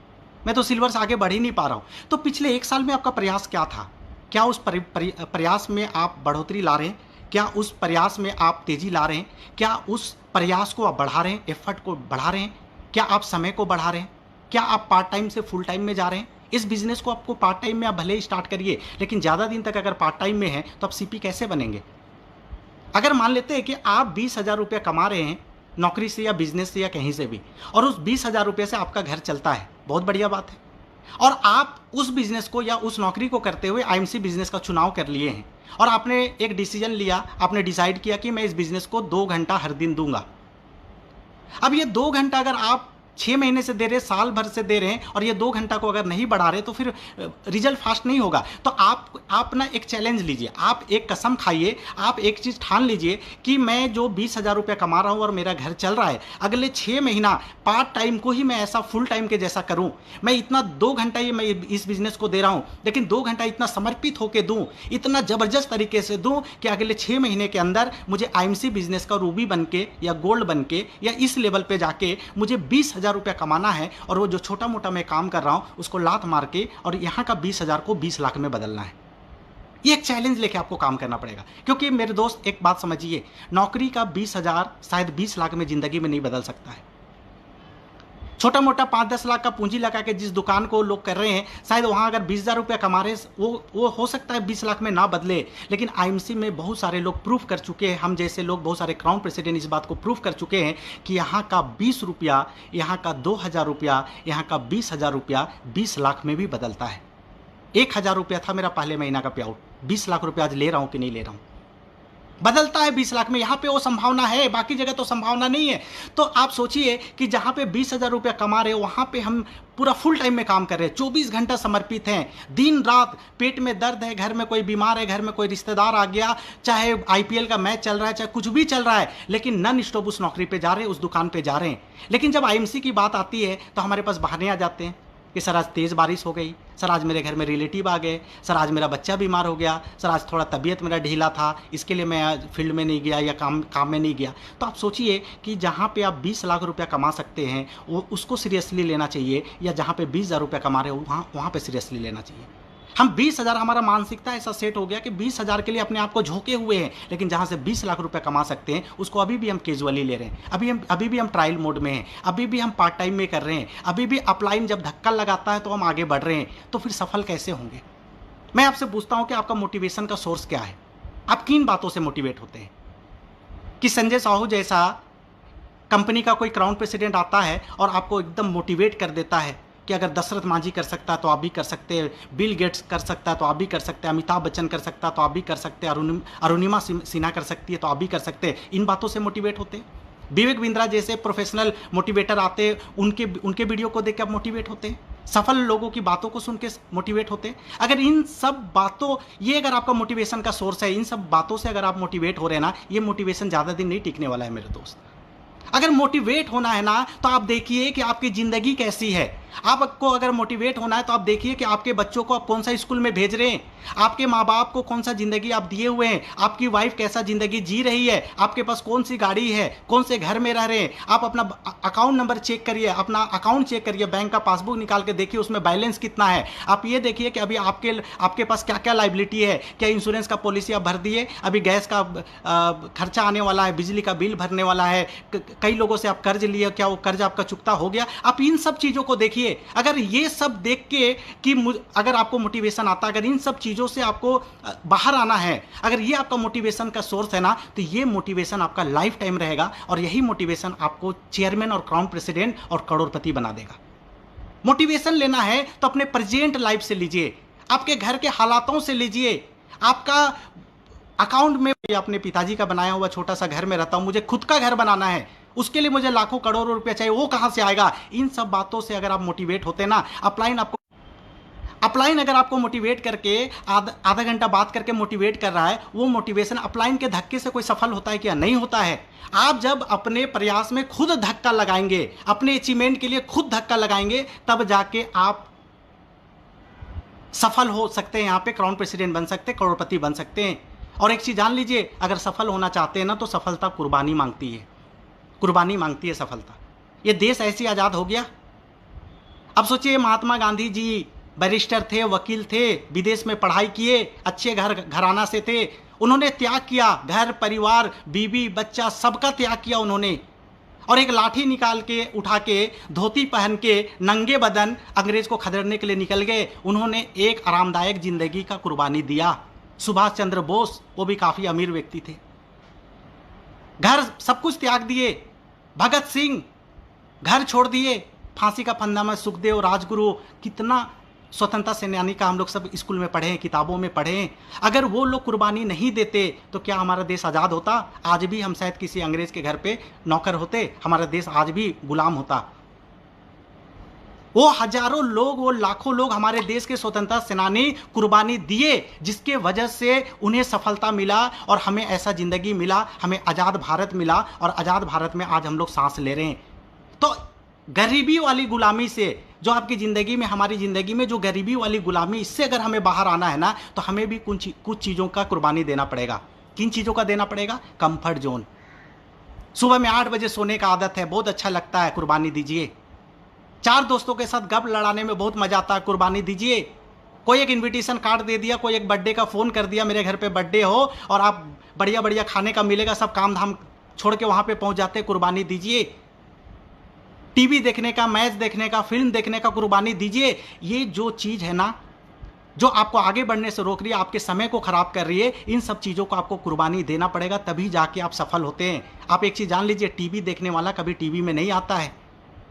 मैं तो सिल्वर से आगे बढ़ ही नहीं पा रहा हूं। तो पिछले 1 साल में आपका प्रयास क्या था? क्या उस प्रयास में आप बढ़ोतरी ला रहे हैं? क्या उस प्रयास में आप तेजी ला रहे हैं? क्या उस प्रयास को आप बढ़ा रहे हैं, एफर्ट को बढ़ा रहे हैं? क्या आप समय को बढ़ा रहे हैं? क्या आप पार्ट टाइम से फुल टाइम में जा रहे हैं? इस बिजनेस को आपको पार्ट टाइम में आप भले ही स्टार्ट करिए, लेकिन ज़्यादा दिन तक अगर पार्ट टाइम में हैं तो आप सीपी कैसे बनेंगे? अगर मान लेते हैं कि आप 20,000 रुपये कमा रहे हैं नौकरी से या बिजनेस से या कहीं से भी, और उस 20,000 रुपये से आपका घर चलता है, बहुत बढ़िया बात है। और आप उस बिजनेस को या उस नौकरी को करते हुए आईएमसी बिजनेस का चुनाव कर लिए हैं, और आपने एक डिसीजन लिया, आपने डिसाइड किया कि मैं इस बिजनेस को 2 घंटा हर दिन दूंगा। अब ये 2 घंटा अगर आप 6 महीने से दे रहे हैं, साल भर से दे रहे हैं, और ये 2 घंटा को अगर नहीं बढ़ा रहे तो फिर रिजल्ट फास्ट नहीं होगा। तो आप ना एक चैलेंज लीजिए, आप एक कसम खाइए, आप एक चीज़ ठान लीजिए कि मैं जो 20,000 रुपये कमा रहा हूँ और मेरा घर चल रहा है, अगले 6 महीना पार्ट टाइम को ही मैं ऐसा फुल टाइम के जैसा करूँ। मैं इतना 2 घंटा ही मैं इस बिज़नेस को दे रहा हूँ, लेकिन 2 घंटा इतना समर्पित होकर दूँ, इतना ज़बरदस्त तरीके से दूँ कि अगले 6 महीने के अंदर मुझे आईएमसी बिजनेस का रूबी बन के या गोल्ड बन के या इस लेवल पे जाके मुझे 20,000 रुपया कमाना है, और वो जो छोटा मोटा मैं काम कर रहा हूं उसको लात मार के और यहां का 20,000 को 20 लाख में बदलना है। ये एक चैलेंज लेके आपको काम करना पड़ेगा, क्योंकि मेरे दोस्त एक बात समझिए, नौकरी का 20,000 शायद 20 लाख में जिंदगी में नहीं बदल सकता है। छोटा मोटा 5-10 लाख का पूंजी लगा के जिस दुकान को लोग कर रहे हैं, शायद वहां अगर 20,000 रुपया कमा रहे वो हो सकता है 20 लाख में ना बदले, लेकिन आईएमसी में बहुत सारे लोग प्रूफ कर चुके हैं, हम जैसे लोग बहुत सारे क्राउन प्रेसिडेंट इस बात को प्रूफ कर चुके हैं कि यहाँ का 20 रुपया, यहाँ का 2,000 रुपया, यहाँ का 20,000 रुपया 20 लाख में भी बदलता है। 1,000 रुपया था मेरा पहले महीना का पे आउट, 20 लाख रुपया आज ले रहा हूँ कि नहीं ले रहा हूँ, बदलता है 20 लाख में। यहाँ पे वो संभावना है, बाकी जगह तो संभावना नहीं है। तो आप सोचिए कि जहाँ पे 20,000 रुपया कमा रहे हो, वहाँ पे हम पूरा फुल टाइम में काम कर रहे हैं, 24 घंटा समर्पित हैं, दिन रात। पेट में दर्द है, घर में कोई बीमार है, घर में कोई रिश्तेदार आ गया, चाहे आईपीएल का मैच चल रहा है, चाहे कुछ भी चल रहा है, लेकिन नॉन स्टॉप उस नौकरी पे जा रहे हैं, उस दुकान पे जा रहे हैं। लेकिन जब आईएमसी की बात आती है तो हमारे पास बहाने आ जाते हैं कि सर आज तेज़ बारिश हो गई, सर आज मेरे घर में रिलेटिव आ गए, सर आज मेरा बच्चा बीमार हो गया, सर आज थोड़ा तबीयत मेरा ढीला था, इसके लिए मैं आज फील्ड में नहीं गया या काम में नहीं गया। तो आप सोचिए कि जहाँ पे आप 20 लाख रुपया कमा सकते हैं वो उसको सीरियसली लेना चाहिए, या जहाँ पे 20,000 रुपया कमा रहे हो वहाँ पे सीरियसली लेना चाहिए। हम 20,000, हमारा मानसिकता ऐसा सेट हो गया कि 20,000 के लिए अपने आप को झोंके हुए हैं, लेकिन जहाँ से 20 लाख रुपए कमा सकते हैं उसको अभी भी हम कैजुअली ले रहे हैं, अभी भी हम ट्रायल मोड में हैं, अभी भी हम पार्ट टाइम में कर रहे हैं, अभी भी अपलाइन जब धक्का लगाता है तो हम आगे बढ़ रहे हैं। तो फिर सफल कैसे होंगे? मैं आपसे पूछता हूँ कि आपका मोटिवेशन का सोर्स क्या है? आप किन बातों से मोटिवेट होते हैं? कि संजय साहू जैसा कंपनी का कोई क्राउन प्रेसिडेंट आता है और आपको एकदम मोटिवेट कर देता है कि अगर दशरथ मांझी कर सकता है तो आप भी कर सकते हैं, बिल गेट्स कर सकता है तो आप भी कर सकते हैं, अमिताभ बच्चन कर सकता है तो आप भी कर सकते हैं, अरुणिमा सिन्हा कर सकती है तो आप भी कर सकते हैं। इन बातों से मोटिवेट होते हैं। विवेक बिंद्रा जैसे प्रोफेशनल मोटिवेटर आते हैं, उनके वीडियो को देख के आप मोटिवेट होते हैं, सफल लोगों की बातों को सुन के मोटिवेट होते हैं। अगर इन सब बातों, ये अगर आपका मोटिवेशन का सोर्स है, इन सब बातों से अगर आप मोटिवेट हो रहे हैं ना, ये मोटिवेशन ज़्यादा दिन नहीं टिकने वाला है मेरे दोस्त। अगर मोटिवेट होना है ना तो आप देखिए कि आपकी ज़िंदगी कैसी है। आपको अगर मोटिवेट होना है तो आप देखिए कि आपके बच्चों को आप कौन सा स्कूल में भेज रहे हैं, आपके माँ बाप को कौन सा ज़िंदगी आप दिए हुए हैं, आपकी वाइफ कैसा ज़िंदगी जी रही है, आपके पास कौन सी गाड़ी है, कौन से घर में रह रहे हैं। आप अपना अकाउंट नंबर चेक करिए, अपना अकाउंट चेक करिए, बैंक का पासबुक निकाल के देखिए उसमें बैलेंस कितना है। आप ये देखिए कि अभी आपके पास क्या क्या लाइबिलिटी है, क्या इंश्योरेंस का पॉलिसी आप भर दिए, अभी गैस का खर्चा आने वाला है, बिजली का बिल भरने वाला है, कई लोगों से आप कर्ज लिए, क्या वो कर्ज आपका चुकता हो गया। आप इन सब चीज़ों को देखिए। अगर ये सब देख के कि अगर आपको मोटिवेशन आता है, अगर इन सब चीज़ों से आपको बाहर आना है, अगर ये आपका मोटिवेशन का सोर्स है ना, तो ये मोटिवेशन आपका लाइफ टाइम रहेगा, और यही मोटिवेशन आपको चेयरमैन और क्राउन प्रेसिडेंट और करोड़पति बना देगा। मोटिवेशन लेना है तो अपने प्रेजेंट लाइफ से लीजिए, आपके घर के हालातों से लीजिए। आपका अकाउंट में अपने पिताजी का बनाया हुआ छोटा सा घर में रहता हूं, मुझे खुद का घर बनाना है, उसके लिए मुझे लाखों करोड़ों रुपया चाहिए, वो कहां से आएगा? इन सब बातों से अगर आप मोटिवेट होते ना, अपलाइन अगर आपको मोटिवेट करके आधा घंटा बात करके मोटिवेट कर रहा है, वो मोटिवेशन अपलाइन के धक्के से कोई सफल होता है क्या? नहीं होता है। आप जब अपने प्रयास में खुद धक्का लगाएंगे, अपने अचीवमेंट के लिए खुद धक्का लगाएंगे, तब जाके आप सफल हो सकते हैं, यहाँ पे क्राउन प्रेसिडेंट बन सकते हैं, करोड़पति बन सकते हैं। और एक चीज जान लीजिए, अगर सफल होना चाहते हैं ना, तो सफलता कुर्बानी मांगती है, कुर्बानी मांगती है सफलता। ये देश ऐसे आजाद हो गया। अब सोचिए, महात्मा गांधी जी बैरिस्टर थे, वकील थे, विदेश में पढ़ाई किए, अच्छे घराना से थे, उन्होंने त्याग किया, घर परिवार बीवी बच्चा सबका त्याग किया उन्होंने, और एक लाठी निकाल के उठा के धोती पहन के नंगे बदन अंग्रेज को खदेड़ने के लिए निकल गए। उन्होंने एक आरामदायक जिंदगी का कुर्बानी दिया। सुभाष चंद्र बोस, वो भी काफी अमीर व्यक्ति थे, घर सब कुछ त्याग दिए। भगत सिंह घर छोड़ दिए, फांसी का फंदा में सुखदेव, राजगुरु, कितना स्वतंत्रता सेनानी का हम लोग सब स्कूल में पढ़े हैं, किताबों में पढ़े हैं। अगर वो लोग कुर्बानी नहीं देते तो क्या हमारा देश आज़ाद होता? आज भी हम शायद किसी अंग्रेज के घर पे नौकर होते, हमारा देश आज भी गुलाम होता। वो हजारों लोग, वो लाखों लोग हमारे देश के स्वतंत्रता सेनानी कुर्बानी दिए, जिसके वजह से उन्हें सफलता मिला और हमें ऐसा जिंदगी मिला, हमें आज़ाद भारत मिला और आज़ाद भारत में आज हम लोग सांस ले रहे हैं। तो गरीबी वाली गुलामी से, जो आपकी ज़िंदगी में, हमारी ज़िंदगी में जो गरीबी वाली गुलामी, इससे अगर हमें बाहर आना है ना, तो हमें भी कुछ चीज़ों का कुर्बानी देना पड़ेगा। किन चीज़ों का देना पड़ेगा? Comfort zone. सुबह में 8 बजे सोने का आदत है, बहुत अच्छा लगता है, कुर्बानी दीजिए। 4 दोस्तों के साथ गप लड़ाने में बहुत मजा आता है, कुर्बानी दीजिए। कोई एक इन्विटेशन कार्ड दे दिया, कोई एक बर्थडे का फ़ोन कर दिया, मेरे घर पे बर्थडे हो और आप बढ़िया बढ़िया खाने का मिलेगा, सब काम धाम छोड़ के वहाँ पे पहुँच जाते, कुर्बानी दीजिए। टीवी देखने का, मैच देखने का, फिल्म देखने का कुर्बानी दीजिए। ये जो चीज़ है ना, जो आपको आगे बढ़ने से रोक रही है, आपके समय को खराब कर रही है, इन सब चीज़ों को आपको कुर्बानी देना पड़ेगा, तभी जाके आप सफल होते हैं। आप एक चीज़ जान लीजिए, टीवी देखने वाला कभी टीवी में नहीं आता है।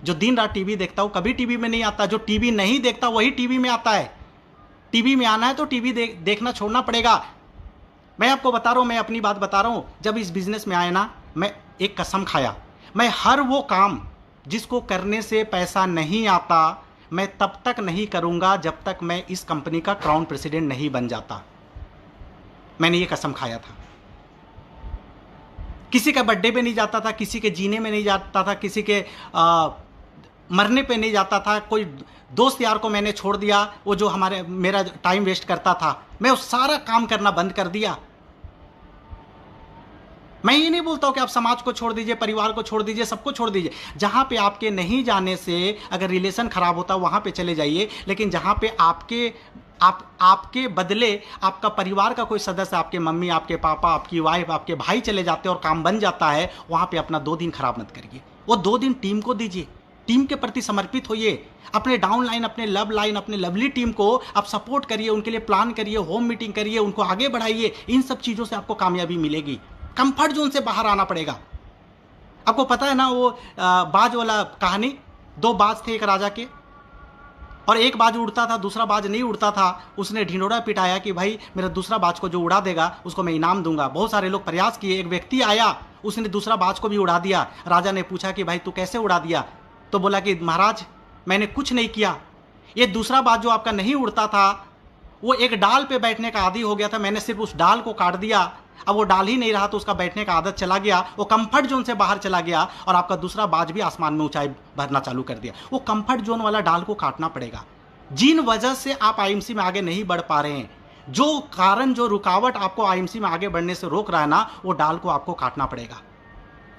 जो दिन रात टीवी देखता हो कभी टीवी में नहीं आता। जो टीवी नहीं देखता वही टीवी में आता है। टीवी में आना है तो टीवी देखना छोड़ना पड़ेगा। मैं आपको बता रहा हूँ, मैं अपनी बात बता रहा हूँ। जब इस बिजनेस में आए ना, मैं एक कसम खाया, मैं हर वो काम जिसको करने से पैसा नहीं आता, मैं तब तक नहीं करूँगा जब तक मैं इस कंपनी का क्राउन प्रेसिडेंट नहीं बन जाता। मैंने ये कसम खाया था। किसी का बर्थडे पे नहीं जाता था, किसी के जीने में नहीं जाता था, किसी के मरने पे नहीं जाता था। कोई दोस्त यार को मैंने छोड़ दिया, वो जो मेरा टाइम वेस्ट करता था, मैं वो सारा काम करना बंद कर दिया। मैं ये नहीं बोलता हूँ कि आप समाज को छोड़ दीजिए, परिवार को छोड़ दीजिए, सबको छोड़ दीजिए। जहाँ पे आपके नहीं जाने से अगर रिलेशन खराब होता है वहाँ पे चले जाइए, लेकिन जहाँ पे आपके बदले आपका परिवार का कोई सदस्य, आपके मम्मी, आपके पापा, आपकी वाइफ, आपके भाई चले जाते हैं और काम बन जाता है, वहाँ पे अपना 2 दिन खराब मत करिए। वो 2 दिन टीम को दीजिए, टीम के प्रति समर्पित होइए। अपने डाउन लाइन, अपने लव लाइन, अपने लवली टीम को आप सपोर्ट करिए, उनके लिए प्लान करिए, होम मीटिंग करिए, उनको आगे बढ़ाइए। इन सब चीज़ों से आपको कामयाबी मिलेगी। कंफर्ट जोन से बाहर आना पड़ेगा। आपको पता है ना वो बाज वाला कहानी, 2 बाज थे एक राजा के, और एक बाज उड़ता था, दूसरा बाज नहीं उड़ता था। उसने ढिंडोरा पिटाया कि भाई मेरा दूसरा बाज को जो उड़ा देगा उसको मैं इनाम दूंगा। बहुत सारे लोग प्रयास किए, एक व्यक्ति आया, उसने दूसरा बाज को भी उड़ा दिया। राजा ने पूछा कि भाई तू कैसे उड़ा दिया? तो बोला कि महाराज मैंने कुछ नहीं किया, ये दूसरा बाज जो आपका नहीं उड़ता था वो एक डाल पे बैठने का आदी हो गया था, मैंने सिर्फ उस डाल को काट दिया। अब वो डाल ही नहीं रहा तो उसका बैठने का आदत चला गया, वो कंफर्ट जोन से बाहर चला गया और आपका दूसरा बाज भी आसमान में ऊंचाई भरना चालू कर दिया। वो कंफर्ट जोन वाला डाल को काटना पड़ेगा। जिन वजह से आप आईएमसी में आगे नहीं बढ़ पा रहे हैं, जो कारण, जो रुकावट आपको आईएमसी में आगे बढ़ने से रोक रहा है ना, वो डाल को आपको काटना पड़ेगा।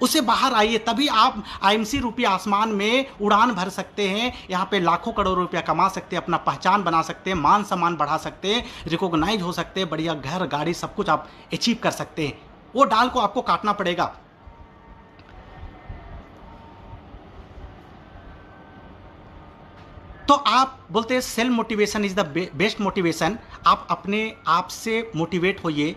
उससे बाहर आइए, तभी आप आईएमसी रूपी आसमान में उड़ान भर सकते हैं। यहाँ पे लाखों करोड़ों रुपया कमा सकते हैं, अपना पहचान बना सकते हैं, मान सम्मान बढ़ा सकते हैं, रिकॉग्नाइज हो सकते हैं, बढ़िया घर गाड़ी सब कुछ आप अचीव कर सकते हैं। वो डाल को आपको काटना पड़ेगा। तो आप बोलते हैं self motivation is the best motivation. आप अपने आप से मोटिवेट होइए,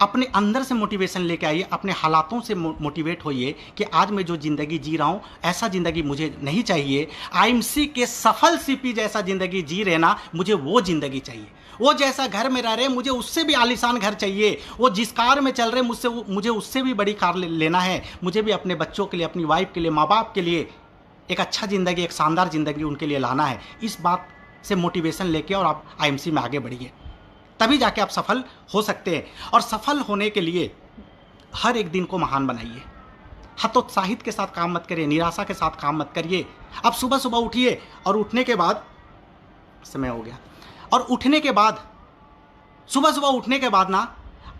अपने अंदर से मोटिवेशन लेके आइए, अपने हालातों से मोटिवेट होइए कि आज मैं जो ज़िंदगी जी रहा हूँ ऐसा ज़िंदगी मुझे नहीं चाहिए। आईएमसी के सफल सीपी जैसा ज़िंदगी जी रहे ना, मुझे वो ज़िंदगी चाहिए। वो जैसा घर में रह रहे मुझे उससे भी आलीशान घर चाहिए। वो जिस कार में चल रहे मुझे उससे भी बड़ी कार लेना है। मुझे भी अपने बच्चों के लिए, अपनी वाइफ के लिए, माँ बाप के लिए एक अच्छा ज़िंदगी, एक शानदार ज़िंदगी उनके लिए लाना है। इस बात से मोटिवेशन लेके और आप आईएमसी में आगे बढ़िए, तभी जाके आप सफल हो सकते हैं। और सफल होने के लिए हर एक दिन को महान बनाइए। हतोत्साहित के साथ काम मत करिए, निराशा के साथ काम मत करिए। आप सुबह सुबह उठिए और उठने के बाद, समय हो गया, और उठने के बाद, सुबह सुबह उठने के बाद ना,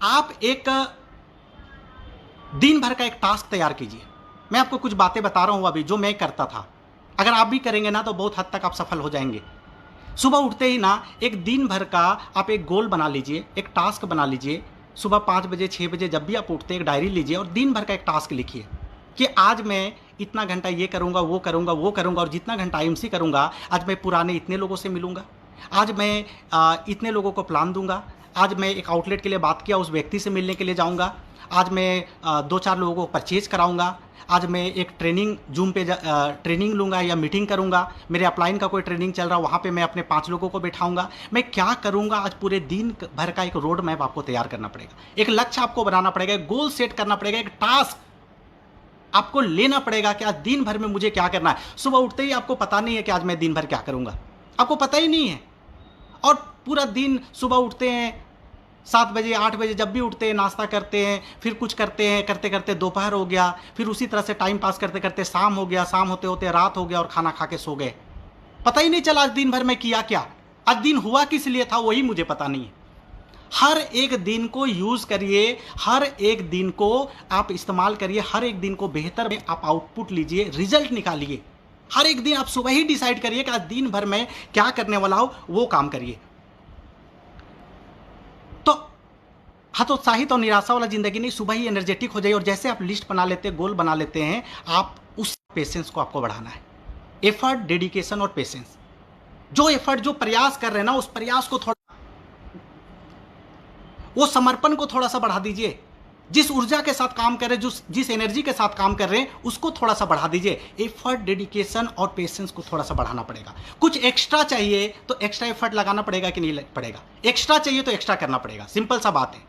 आप एक दिन भर का एक टास्क तैयार कीजिए। मैं आपको कुछ बातें बता रहा हूँ अभी जो मैं करता था। अगर आप भी करेंगे ना तो बहुत हद तक आप सफल हो जाएंगे। सुबह उठते ही ना एक दिन भर का आप एक गोल बना लीजिए, एक टास्क बना लीजिए। सुबह 5 बजे 6 बजे जब भी आप उठते एक डायरी लीजिए और दिन भर का एक टास्क लिखिए। कि आज मैं इतना घंटा ये करूँगा, वो करूँगा, वो करूँगा, और जितना घंटा आईएमसी करूँगा, आज मैं पुराने इतने लोगों से मिलूँगा, आज मैं इतने लोगों को प्लान दूंगा, आज मैं एक आउटलेट के लिए बात किया उस व्यक्ति से मिलने के लिए जाऊंगा, आज मैं 2-4 लोगों को परचेज कराऊंगा, आज मैं एक ट्रेनिंग जूम पे ट्रेनिंग लूँगा या मीटिंग करूँगा, मेरे अपलाइन का कोई ट्रेनिंग चल रहा, वहाँ पे मैं अपने 5 लोगों को बैठाऊँगा। मैं क्या करूँगा, आज पूरे दिन भर का एक रोड मैप आपको तैयार करना पड़ेगा, एक लक्ष्य आपको बनाना पड़ेगा, एक गोल सेट करना पड़ेगा, एक टास्क आपको लेना पड़ेगा कि आज दिन भर में मुझे क्या करना है। सुबह उठते ही आपको पता नहीं है कि आज मैं दिन भर क्या करूँगा, आपको पता ही नहीं है, और पूरा दिन सुबह उठते हैं 7 बजे 8 बजे, जब भी उठते हैं नाश्ता करते हैं, फिर कुछ करते हैं, करते करते दोपहर हो गया, फिर उसी तरह से टाइम पास करते करते शाम हो गया, शाम होते होते रात हो गया और खाना खा के सो गए। पता ही नहीं चला आज दिन भर में किया क्या, आज दिन हुआ किस लिए था वही मुझे पता नहीं है। हर एक दिन को यूज़ करिए, हर एक दिन को आप इस्तेमाल करिए, हर एक दिन को बेहतर में आप आउटपुट लीजिए, रिजल्ट निकालिए। हर एक दिन आप सुबह ही डिसाइड करिए कि आज दिन भर में क्या करने वाला हो, वो काम करिए। तो हतोत्साहित और निराशा वाला जिंदगी नहीं, सुबह ही एनर्जेटिक हो जाइए, और जैसे आप लिस्ट बना लेते हैं, गोल बना लेते हैं, आप उस पेशेंस को आपको बढ़ाना है। एफर्ट, डेडिकेशन और पेशेंस, जो एफर्ट, जो प्रयास कर रहे हैं ना, उस प्रयास को थोड़ा, वो समर्पण को थोड़ा सा बढ़ा दीजिए। जिस ऊर्जा के साथ काम कर रहे हैं, जिस एनर्जी के साथ काम कर रहे हैं, उसको थोड़ा सा बढ़ा दीजिए। एफर्ट, डेडिकेशन और पेशेंस को थोड़ा सा बढ़ाना पड़ेगा। कुछ एक्स्ट्रा चाहिए तो एक्स्ट्रा एफर्ट लगाना पड़ेगा कि नहीं पड़ेगा, एक्स्ट्रा चाहिए तो एक्स्ट्रा करना पड़ेगा, सिंपल सा बात है।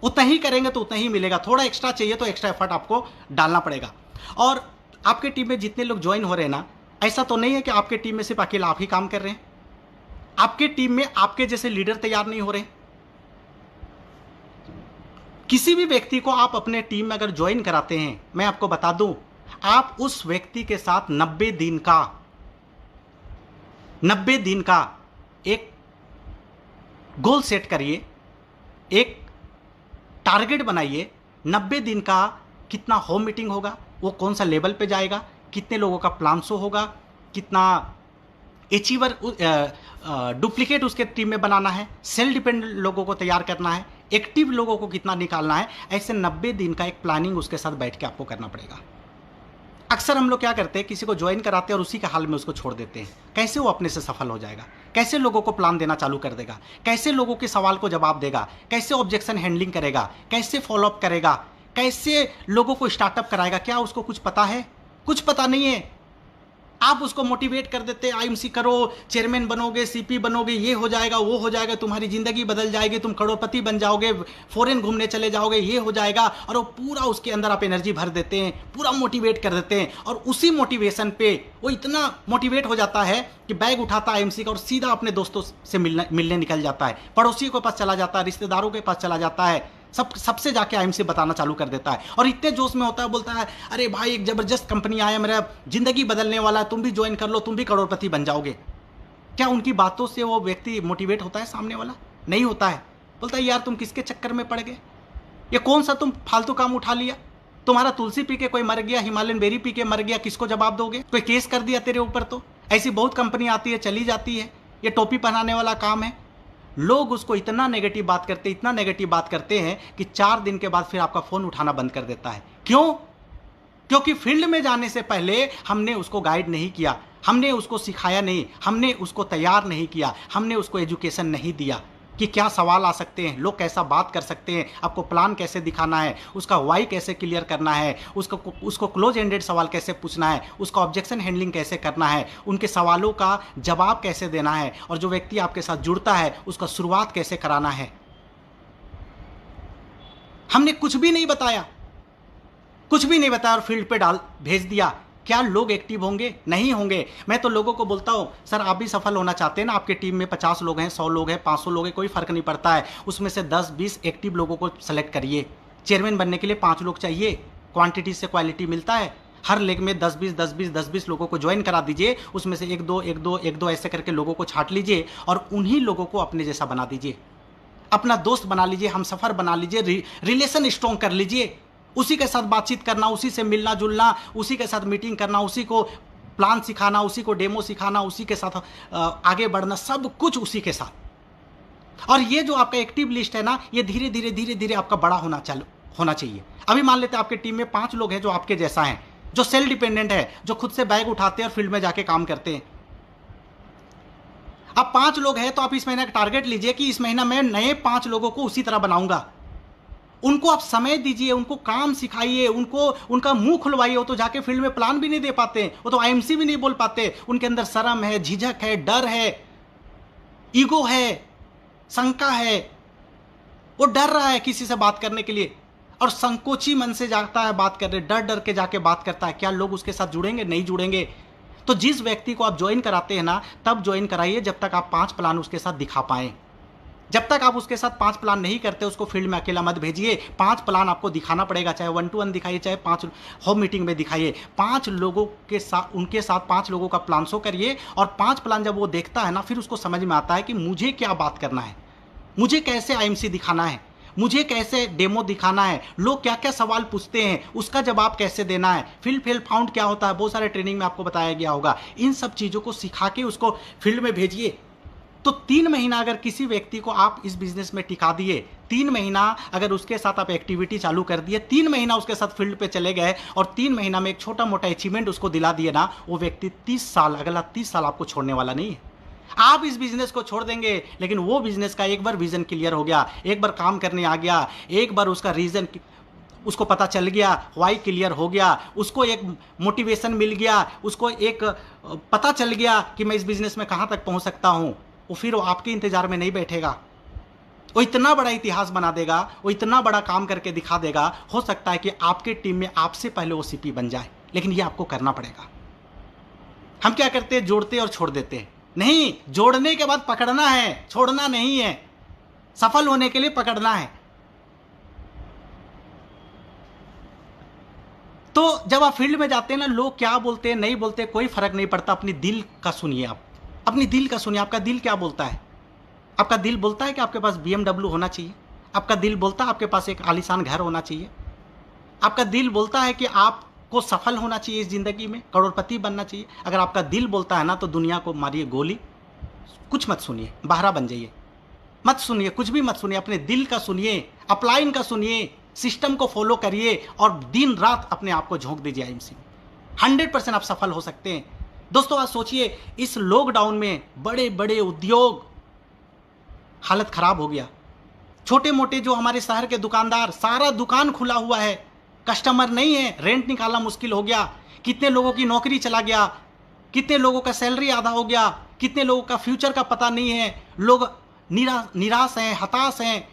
उतना ही करेंगे तो उतना ही मिलेगा, थोड़ा एक्स्ट्रा चाहिए तो एक्स्ट्रा एफर्ट आपको डालना पड़ेगा। और आपके टीम में जितने लोग ज्वाइन हो रहे हैं ना, ऐसा तो नहीं है कि आपके टीम में सिर्फ अकेला आप ही काम कर रहे हैं, आपके टीम में आपके जैसे लीडर तैयार नहीं हो रहे। किसी भी व्यक्ति को आप अपने टीम में अगर ज्वाइन कराते हैं, मैं आपको बता दूं, आप उस व्यक्ति के साथ 90 दिन का एक गोल सेट करिए, एक टारगेट बनाइए। 90 दिन का कितना होम मीटिंग होगा, वो कौन सा लेवल पे जाएगा, कितने लोगों का प्लान शो होगा, कितना अचीवर डुप्लीकेट उसके टीम में बनाना है, सेल्फ डिपेंडेंट लोगों को तैयार करना है, एक्टिव लोगों को कितना निकालना है। ऐसे 90 दिन का एक प्लानिंग उसके साथ बैठ के आपको करना पड़ेगा। अक्सर हम लोग क्या करते हैं, किसी को ज्वाइन कराते हैं और उसी के हाल में उसको छोड़ देते हैं। कैसे वो अपने से सफल हो जाएगा, कैसे लोगों को प्लान देना चालू कर देगा, कैसे लोगों के सवाल को जवाब देगा, कैसे ऑब्जेक्शन हैंडलिंग करेगा, कैसे फॉलोअप करेगा, कैसे लोगों को स्टार्टअप कराएगा, क्या उसको कुछ पता है? कुछ पता नहीं है। आप उसको मोटिवेट कर देते, आईएमसी करो, चेयरमैन बनोगे, सीपी बनोगे, ये हो जाएगा, वो हो जाएगा, तुम्हारी ज़िंदगी बदल जाएगी, तुम करोड़पति बन जाओगे, फॉरेन घूमने चले जाओगे, ये हो जाएगा, और वो पूरा उसके अंदर आप एनर्जी भर देते हैं, पूरा मोटिवेट कर देते हैं। और उसी मोटिवेशन पे वो इतना मोटिवेट हो जाता है कि बैग उठाता है आईएमसी का और सीधा अपने दोस्तों से मिलने निकल जाता है, पड़ोसियों के पास चला जाता है, रिश्तेदारों के पास चला जाता है, सबसे जाके आईएमसी बताना चालू कर देता है। और इतने जोश में होता है, बोलता है अरे भाई एक जबरदस्त कंपनी आया, मेरा जिंदगी बदलने वाला है, तुम भी ज्वाइन कर लो, तुम भी करोड़पति बन जाओगे। क्या उनकी बातों से वो व्यक्ति मोटिवेट होता है? सामने वाला नहीं होता है, बोलता है यार तुम किसके चक्कर में पड़ गए, ये कौन सा तुम फालतू काम उठा लिया, तुम्हारा तुलसी पी के कोई मर गया, हिमालयन बेरी पी के मर गया, किसको जवाब दोगे? कोई केस कर दिया तेरे ऊपर तो। ऐसी बहुत कंपनी आती है, चली जाती है, ये टोपी पहनाने वाला काम है। लोग उसको इतना नेगेटिव बात करते, इतना नेगेटिव बात करते हैं कि 4 दिन के बाद फिर आपका फ़ोन उठाना बंद कर देता है। क्यों? क्योंकि फील्ड में जाने से पहले हमने उसको गाइड नहीं किया, हमने उसको सिखाया नहीं, हमने उसको तैयार नहीं किया, हमने उसको एजुकेशन नहीं दिया कि क्या सवाल आ सकते हैं, लोग कैसा बात कर सकते हैं, आपको प्लान कैसे दिखाना है, उसका वाई कैसे क्लियर करना है, उसको क्लोज एंडेड सवाल कैसे पूछना है, उसका ऑब्जेक्शन हैंडलिंग कैसे करना है, उनके सवालों का जवाब कैसे देना है, और जो व्यक्ति आपके साथ जुड़ता है उसका शुरुआत कैसे कराना है। हमने कुछ भी नहीं बताया, कुछ भी नहीं बताया और फील्ड पे भेज दिया। क्या लोग एक्टिव होंगे? नहीं होंगे। मैं तो लोगों को बोलता हूँ सर आप भी सफल होना चाहते हैं ना, आपके टीम में 50 लोग हैं, 100 लोग हैं, 500 लोग हैं, कोई फर्क नहीं पड़ता है, उसमें से 10-20 एक्टिव लोगों को सेलेक्ट करिए। चेयरमैन बनने के लिए 5 लोग चाहिए, क्वांटिटी से क्वालिटी मिलता है। हर लेग में 10-20 लोगों को ज्वाइन करा दीजिए, उसमें से 1-2 ऐसे करके लोगों को छांट लीजिए और उन्हीं लोगों को अपने जैसा बना दीजिए, अपना दोस्त बना लीजिए, हम सफ़र बना लीजिए, रिलेशन स्ट्रॉन्ग कर लीजिए। उसी के साथ बातचीत करना, उसी से मिलना जुलना, उसी के साथ मीटिंग करना, उसी को प्लान सिखाना, उसी को डेमो सिखाना, उसी के साथ आगे बढ़ना, सब कुछ उसी के साथ। और ये जो आपका एक्टिव लिस्ट है ना, ये धीरे धीरे आपका बड़ा होना होना चाहिए। अभी मान लेते हैं आपके टीम में 5 लोग हैं जो आपके जैसा हैं, जो सेल्फ डिपेंडेंट है, जो खुद से बैग उठाते हैं और फील्ड में जाके काम करते हैं। अब 5 लोग हैं तो आप इस महीने का टारगेट लीजिए कि इस महीना मैं नए 5 लोगों को उसी तरह बनाऊंगा। उनको आप समय दीजिए, उनको काम सिखाइए, उनको उनका मुंह खुलवाइए। वो तो जाके फील्ड में प्लान भी नहीं दे पाते, वो तो आईएमसी भी नहीं बोल पाते। उनके अंदर शर्म है, झिझक है, डर है, ईगो है, शंका है। वो डर रहा है किसी से बात करने के लिए और संकोची मन से जाता है बात करने, डर डर के जाके बात करता है। क्या लोग उसके साथ जुड़ेंगे? नहीं जुड़ेंगे। तो जिस व्यक्ति को आप ज्वाइन कराते हैं ना, तब ज्वाइन कराइए जब तक आप 5 प्लान उसके साथ दिखा पाएं। जब तक आप उसके साथ 5 प्लान नहीं करते, उसको फील्ड में अकेला मत भेजिए। 5 प्लान आपको दिखाना पड़ेगा, चाहे 1 to 1 दिखाइए, चाहे 5 होम मीटिंग में दिखाइए। 5 लोगों के साथ, उनके साथ 5 लोगों का प्लान शो करिए और 5 प्लान जब वो देखता है ना, फिर उसको समझ में आता है कि मुझे क्या बात करना है, मुझे कैसे आईएमसी दिखाना है, मुझे कैसे डेमो दिखाना है, लोग क्या क्या सवाल पूछते हैं, उसका जवाब कैसे देना है, फील्ड फेल फाउंड क्या होता है, बहुत सारे ट्रेनिंग में आपको बताया गया होगा। इन सब चीज़ों को सिखा के उसको फील्ड में भेजिए। तो 3 महीना अगर किसी व्यक्ति को आप इस बिजनेस में टिका दिए, 3 महीना अगर उसके साथ आप एक्टिविटी चालू कर दिए, 3 महीना उसके साथ फील्ड पे चले गए और 3 महीना में एक छोटा मोटा अचीवमेंट उसको दिला दिए ना, वो व्यक्ति 30 साल, अगला 30 साल आपको छोड़ने वाला नहीं है। आप इस बिजनेस को छोड़ देंगे, लेकिन वो बिजनेस का एक बार विजन क्लियर हो गया, एक बार काम करने आ गया, एक बार उसका रीजन उसको पता चल गया, वाई क्लियर हो गया, उसको एक मोटिवेशन मिल गया, उसको एक पता चल गया कि मैं इस बिजनेस में कहाँ तक पहुँच सकता हूँ, वो फिर वो आपके इंतजार में नहीं बैठेगा। वो इतना बड़ा इतिहास बना देगा, वो इतना बड़ा काम करके दिखा देगा। हो सकता है कि आपके टीम में आपसे पहले वो सीपी बन जाए, लेकिन ये आपको करना पड़ेगा। हम क्या करते हैं? जोड़ते और छोड़ देते हैं। नहीं, जोड़ने के बाद पकड़ना है, छोड़ना नहीं है। सफल होने के लिए पकड़ना है। तो जब आप फील्ड में जाते हैं ना, लोग क्या बोलते हैं नहीं बोलते कोई फर्क नहीं पड़ता। अपनी दिल का सुनिए, आप अपनी दिल का सुनिए। आपका दिल क्या बोलता है? आपका दिल बोलता है कि आपके पास BMW होना चाहिए। आपका दिल बोलता है आपके पास एक आलीशान घर होना चाहिए। आपका दिल बोलता है कि आपको सफल होना चाहिए इस जिंदगी में, करोड़पति बनना चाहिए। अगर आपका दिल बोलता है ना, तो दुनिया को मारिए गोली, कुछ मत सुनिए, बहरा बन जाइए, मत सुनिए, कुछ भी मत सुनिए। अपने दिल का सुनिए, अपलाइन का सुनिए, सिस्टम को फॉलो करिए और दिन रात अपने आप को झोंक दीजिए आईएमसी में। 100% आप सफल हो सकते हैं। दोस्तों, आज सोचिए, इस लॉकडाउन में बड़े बड़े उद्योग हालत खराब हो गया। छोटे मोटे जो हमारे शहर के दुकानदार, सारा दुकान खुला हुआ है, कस्टमर नहीं है, रेंट निकालना मुश्किल हो गया। कितने लोगों की नौकरी चला गया, कितने लोगों का सैलरी आधा हो गया, कितने लोगों का फ्यूचर का पता नहीं है। लोग निराश हैं, हताश हैं,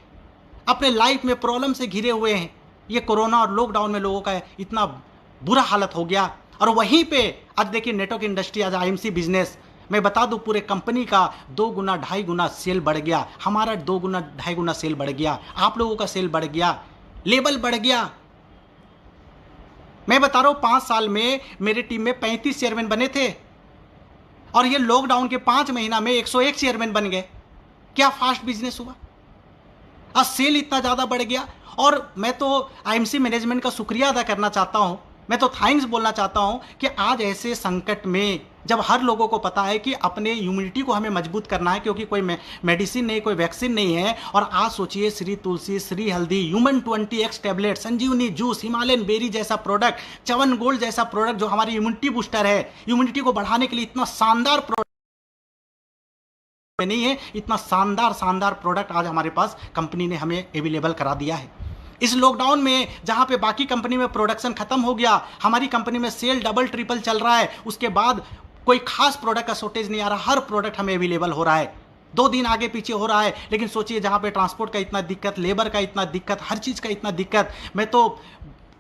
अपने लाइफ में प्रॉब्लम से घिरे हुए हैं। ये कोरोना और लॉकडाउन में लोगों का इतना बुरा हालत हो गया। और वहीं पे आज देखिए, नेटवर्क इंडस्ट्री, आज आईएमसी बिजनेस, मैं बता दूं, पूरे कंपनी का 2 गुना 2.5 गुना सेल बढ़ गया। हमारा 2 गुना 2.5 गुना सेल बढ़ गया, आप लोगों का सेल बढ़ गया, लेवल बढ़ गया। मैं बता रहा हूं, 5 साल में मेरे टीम में 35 चेयरमैन बने थे और ये लॉकडाउन के 5 महीना में 101 चेयरमैन बन गए। क्या फास्ट बिजनेस हुआ! आज सेल इतना ज़्यादा बढ़ गया। और मैं तो आईएमसी मैनेजमेंट का शुक्रिया अदा करना चाहता हूं, मैं तो थैंक्स बोलना चाहता हूं कि आज ऐसे संकट में, जब हर लोगों को पता है कि अपने इम्यूनिटी को हमें मजबूत करना है, क्योंकि कोई मेडिसिन नहीं, कोई वैक्सीन नहीं है। और आज सोचिए, श्री तुलसी, श्री हल्दी, ह्यूमन 20x टैबलेट, संजीवनी जूस, हिमालयन बेरी जैसा प्रोडक्ट, च्यवन गोल्ड जैसा प्रोडक्ट जो हमारी इम्यूनिटी बूस्टर है, इम्यूनिटी को बढ़ाने के लिए इतना शानदार प्रोडक्ट नहीं है, इतना शानदार प्रोडक्ट आज हमारे पास कंपनी ने हमें अवेलेबल करा दिया है। इस लॉकडाउन में जहां पे बाकी कंपनी में प्रोडक्शन खत्म हो गया, हमारी कंपनी में सेल डबल ट्रिपल चल रहा है। उसके बाद कोई खास प्रोडक्ट का शॉर्टेज नहीं आ रहा, हर प्रोडक्ट हमें अवेलेबल हो रहा है। 2 दिन आगे पीछे हो रहा है, लेकिन सोचिए, जहां पे ट्रांसपोर्ट का इतना दिक्कत, लेबर का इतना दिक्कत, हर चीज का इतना दिक्कत, मैं तो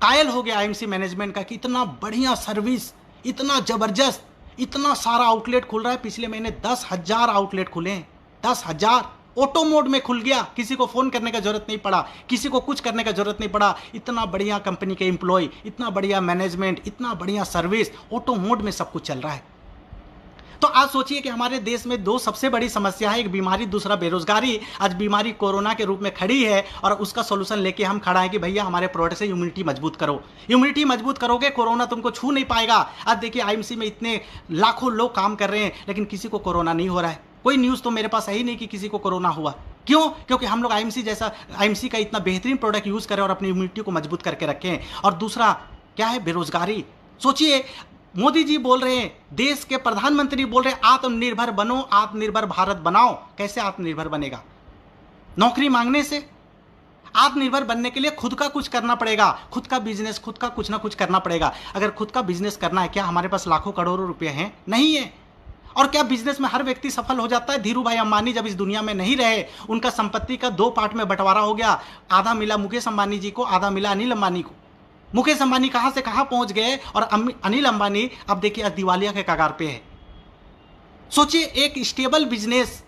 कायल हो गया आईएमसी मैनेजमेंट का कि इतना बढ़िया सर्विस, इतना जबरदस्त, इतना सारा आउटलेट खुल रहा है। पिछले महीने 10,000 आउटलेट खुले हैं, 10,000 ऑटो मोड में खुल गया। किसी को फोन करने का जरूरत नहीं पड़ा, किसी को कुछ करने का जरूरत नहीं पड़ा। इतना बढ़िया कंपनी के एम्प्लॉय, इतना बढ़िया मैनेजमेंट, इतना बढ़िया सर्विस, ऑटो मोड में सब कुछ चल रहा है। तो आज सोचिए कि हमारे देश में 2 सबसे बड़ी समस्या है, एक बीमारी, दूसरा बेरोजगारी। आज बीमारी कोरोना के रूप में खड़ी है और उसका सोल्यूशन लेके हम खड़ा है कि भैया हमारे प्रोडक्ट से इम्यूनिटी मजबूत करो। इम्यूनिटी मजबूत करोगे, कोरोना तुमको छू नहीं पाएगा। आज देखिए, आईएमसी में इतने लाखों लोग काम कर रहे हैं, लेकिन किसी को कोरोना नहीं हो रहा है। कोई न्यूज़ तो मेरे पास है ही नहीं कि किसी को कोरोना हुआ। क्यों? क्योंकि हम लोग आईएमसी का इतना बेहतरीन प्रोडक्ट यूज़ करें और अपनी इम्यूनिटी को मजबूत करके रखें। और दूसरा क्या है? बेरोजगारी। सोचिए, मोदी जी बोल रहे हैं, देश के प्रधानमंत्री बोल रहे हैं, आत्मनिर्भर बनो, आत्मनिर्भर भारत बनाओ। कैसे आत्मनिर्भर बनेगा? नौकरी मांगने से? आत्मनिर्भर बनने के लिए खुद का कुछ करना पड़ेगा, खुद का बिजनेस, खुद का कुछ ना कुछ करना पड़ेगा। अगर खुद का बिजनेस करना है, क्या हमारे पास लाखों करोड़ों रुपए हैं? नहीं है। और क्या बिजनेस में हर व्यक्ति सफल हो जाता है? धीरू भाई अंबानी जब इस दुनिया में नहीं रहे, उनका संपत्ति का 2 पार्ट में बंटवारा हो गया। आधा मिला मुकेश अंबानी जी को, आधा मिला अनिल अंबानी को। मुकेश अंबानी कहां से कहां पहुंच गए और अनिल अंबानी अब देखिए दिवालिया के कगार पे है। सोचिए, एक स्टेबल बिजनेस,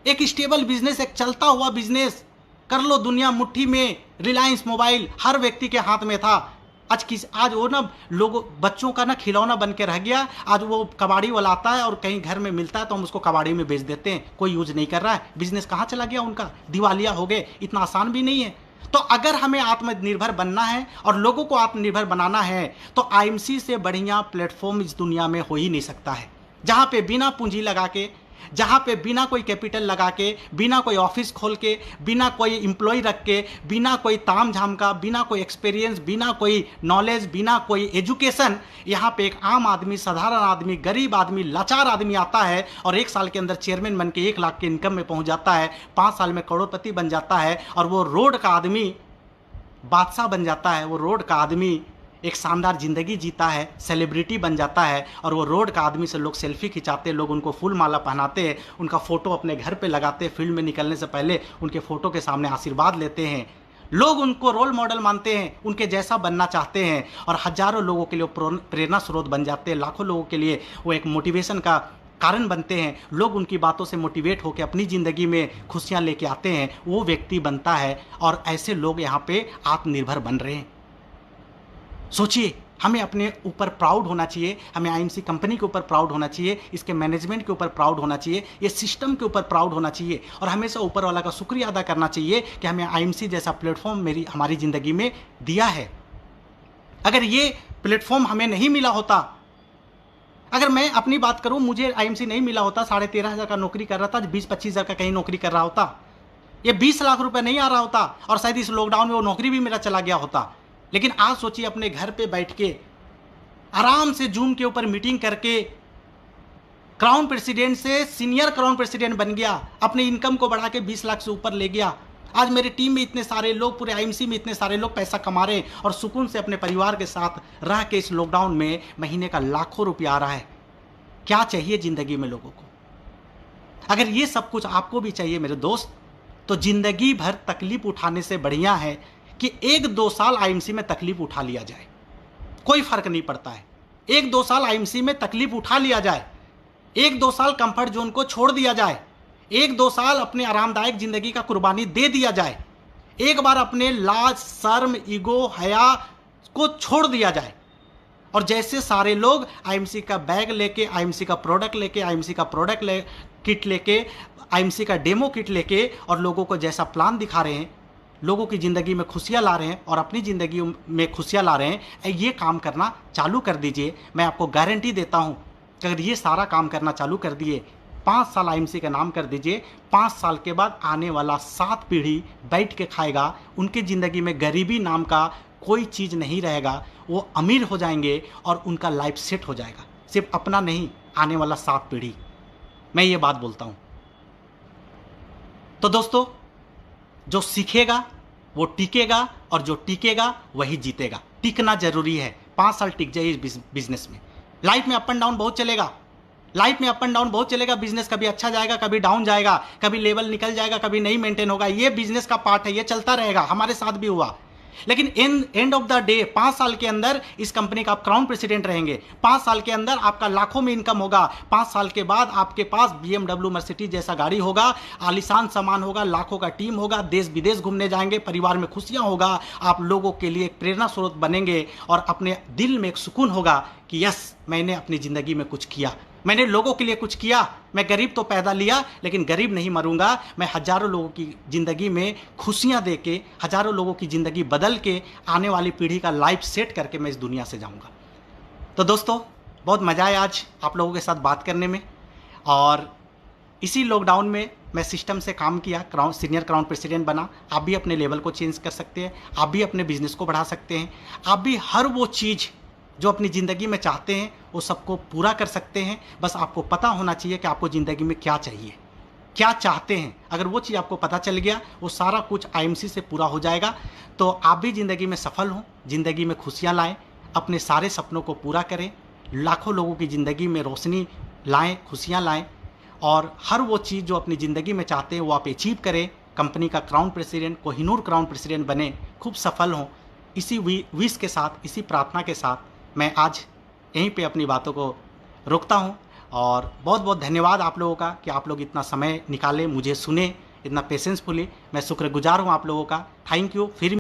एक चलता हुआ बिजनेस कर लो, दुनिया मुट्ठी में। रिलायंस मोबाइल हर व्यक्ति के हाथ में था। आज वो ना लोगों बच्चों का ना खिलौना बन के रह गया। आज वो कबाड़ी वाला आता है और कहीं घर में मिलता है तो हम उसको कबाड़ी में बेच देते हैं, कोई यूज नहीं कर रहा है। बिजनेस कहाँ चला गया उनका? दिवालिया हो गए। इतना आसान भी नहीं है। तो अगर हमें आत्मनिर्भर बनना है और लोगों को आत्मनिर्भर बनाना है तो आईएमसी से बढ़िया प्लेटफॉर्म इस दुनिया में हो ही नहीं सकता है, जहाँ पे बिना पूंजी लगा के, जहाँ पे बिना कोई कैपिटल लगा के, बिना कोई ऑफिस खोल के, बिना कोई एम्प्लॉय रख के, बिना कोई ताम झाम का, बिना कोई एक्सपीरियंस, बिना कोई नॉलेज, बिना कोई एजुकेशन, यहाँ पे एक आम आदमी, साधारण आदमी, गरीब आदमी, लाचार आदमी आता है और 1 साल के अंदर चेयरमैन बन के 1 लाख के इनकम में पहुँच जाता है, 5 साल में करोड़पति बन जाता है और वो रोड का आदमी बादशाह बन जाता है। वो रोड का आदमी एक शानदार जिंदगी जीता है, सेलिब्रिटी बन जाता है और वो रोड का आदमी से लोग सेल्फी खिंचाते, लोग उनको फूल माला पहनाते हैं, उनका फोटो अपने घर पे लगाते, फील्ड में निकलने से पहले उनके फोटो के सामने आशीर्वाद लेते हैं। लोग उनको रोल मॉडल मानते हैं, उनके जैसा बनना चाहते हैं और हजारों लोगों के लिए प्रेरणा स्रोत बन जाते हैं। लाखों लोगों के लिए वो एक मोटिवेशन का कारण बनते हैं। लोग उनकी बातों से मोटिवेट होकर अपनी ज़िंदगी में खुशियाँ लेके आते हैं। वो व्यक्ति बनता है और ऐसे लोग यहाँ पे आत्मनिर्भर बन रहे हैं। सोचिए, हमें अपने ऊपर प्राउड होना चाहिए, हमें आईएमसी कंपनी के ऊपर प्राउड होना चाहिए, इसके मैनेजमेंट के ऊपर प्राउड होना चाहिए, ये सिस्टम के ऊपर प्राउड होना चाहिए और हमेशा ऊपर वाला का शुक्रिया अदा करना चाहिए कि हमें आईएमसी जैसा प्लेटफॉर्म हमारी ज़िंदगी में दिया है। अगर ये प्लेटफॉर्म हमें नहीं मिला होता, अगर मैं अपनी बात करूं, मुझे आईएमसी नहीं मिला होता, 13,500 का नौकरी कर रहा था, 20-25 हज़ार का कहीं नौकरी कर रहा होता, ये 20 लाख रुपए नहीं आ रहा होता और शायद इस लॉकडाउन में वो नौकरी भी मेरा चला गया होता। लेकिन आज सोचिए, अपने घर पे बैठ के आराम से जूम के ऊपर मीटिंग करके क्राउन प्रेसिडेंट से सीनियर क्राउन प्रेसिडेंट बन गया, अपनी इनकम को बढ़ा के 20 लाख से ऊपर ले गया। आज मेरी टीम में इतने सारे लोग, पूरे आईएमसी में इतने सारे लोग पैसा कमा रहे हैं और सुकून से अपने परिवार के साथ रह के इस लॉकडाउन में महीने का लाखों रुपया आ रहा है। क्या चाहिए जिंदगी में लोगों को? अगर ये सब कुछ आपको भी चाहिए मेरे दोस्त, तो जिंदगी भर तकलीफ उठाने से बढ़िया है कि 1-2 साल आईएमसी में तकलीफ उठा लिया जाए। कोई फर्क नहीं पड़ता है, 1-2 साल आईएमसी में तकलीफ उठा लिया जाए, 1-2 साल कंफर्ट जोन को छोड़ दिया जाए, 1-2 साल अपने आरामदायक जिंदगी का कुर्बानी दे दिया जाए, एक बार अपने लाज, शर्म, ईगो, हया को छोड़ दिया जाए और जैसे सारे लोग आईएमसी का बैग लेके, आईएमसी का प्रोडक्ट लेके, आईएमसी का किट लेके, आईएमसी का डेमो किट लेके और लोगों को जैसा प्लान दिखा रहे हैं, लोगों की ज़िंदगी में खुशियाँ ला रहे हैं और अपनी ज़िंदगी में खुशियाँ ला रहे हैं, ये काम करना चालू कर दीजिए। मैं आपको गारंटी देता हूँ कि अगर ये सारा काम करना चालू कर दिए, 5 साल आईएमसी का नाम कर दीजिए, 5 साल के बाद आने वाला 7 पीढ़ी बैठ के खाएगा, उनकी ज़िंदगी में गरीबी नाम का कोई चीज़ नहीं रहेगा, वो अमीर हो जाएंगे और उनका लाइफ सेट हो जाएगा। सिर्फ अपना नहीं, आने वाला 7 पीढ़ी। मैं ये बात बोलता हूँ। तो दोस्तों, जो सीखेगा वो टिकेगा और जो टिकेगा वही जीतेगा। टिकना जरूरी है। 5 साल टिक जाइए इस बिजनेस में। लाइफ में अप एंड डाउन बहुत चलेगा, लाइफ में अप एंड डाउन बहुत चलेगा। बिजनेस कभी अच्छा जाएगा, कभी डाउन जाएगा, कभी लेवल निकल जाएगा, कभी नहीं मेंटेन होगा। ये बिजनेस का पार्ट है, ये चलता रहेगा। हमारे साथ भी हुआ। लेकिन एंड ऑफ द डे 5 साल के अंदर इस कंपनी का आप क्राउन प्रेसिडेंट रहेंगे। 5 साल के अंदर आपका लाखों में इनकम होगा। 5 साल के बाद आपके पास BMW मर्सिडीज जैसा गाड़ी होगा, आलीशान सामान होगा, लाखों का टीम होगा, देश विदेश घूमने जाएंगे, परिवार में खुशियां होगा, आप लोगों के लिए एक प्रेरणा स्रोत बनेंगे और अपने दिल में एक सुकून होगा कि यस, मैंने अपनी जिंदगी में कुछ किया, मैंने लोगों के लिए कुछ किया। मैं गरीब तो पैदा लिया लेकिन गरीब नहीं मरूंगा। मैं हजारों लोगों की ज़िंदगी में खुशियां दे के, हजारों लोगों की ज़िंदगी बदल के, आने वाली पीढ़ी का लाइफ सेट करके मैं इस दुनिया से जाऊंगा। तो दोस्तों, बहुत मज़ा आया आज आप लोगों के साथ बात करने में और इसी लॉकडाउन में मैं सिस्टम से काम किया, सीनियर क्राउन प्रेसिडेंट बना। आप भी अपने लेवल को चेंज कर सकते हैं, आप भी अपने बिजनेस को बढ़ा सकते हैं, आप भी हर वो चीज़ जो अपनी ज़िंदगी में चाहते हैं वो सबको पूरा कर सकते हैं। बस आपको पता होना चाहिए कि आपको ज़िंदगी में क्या चाहिए, क्या चाहते हैं। अगर वो चीज़ आपको पता चल गया, वो सारा कुछ आईएमसी से पूरा हो जाएगा। तो आप भी ज़िंदगी में सफल हों, ज़िंदगी में खुशियाँ लाएं, अपने सारे सपनों को पूरा करें, लाखों लोगों की ज़िंदगी में रोशनी लाएं, खुशियाँ लाएं, और हर वो चीज़ जो अपनी ज़िंदगी में चाहते हैं वो आप अचीव करें। कंपनी का crown president, Kohinoor crown president बने, खूब सफल हों। इसी विश के साथ, इसी प्रार्थना के साथ मैं आज यहीं पे अपनी बातों को रोकता हूँ। और बहुत बहुत धन्यवाद आप लोगों का कि आप लोग इतना समय निकाले, मुझे सुने, इतना पेशेंसफुली। मैं शुक्रगुजार हूँ आप लोगों का। Thank you. फिर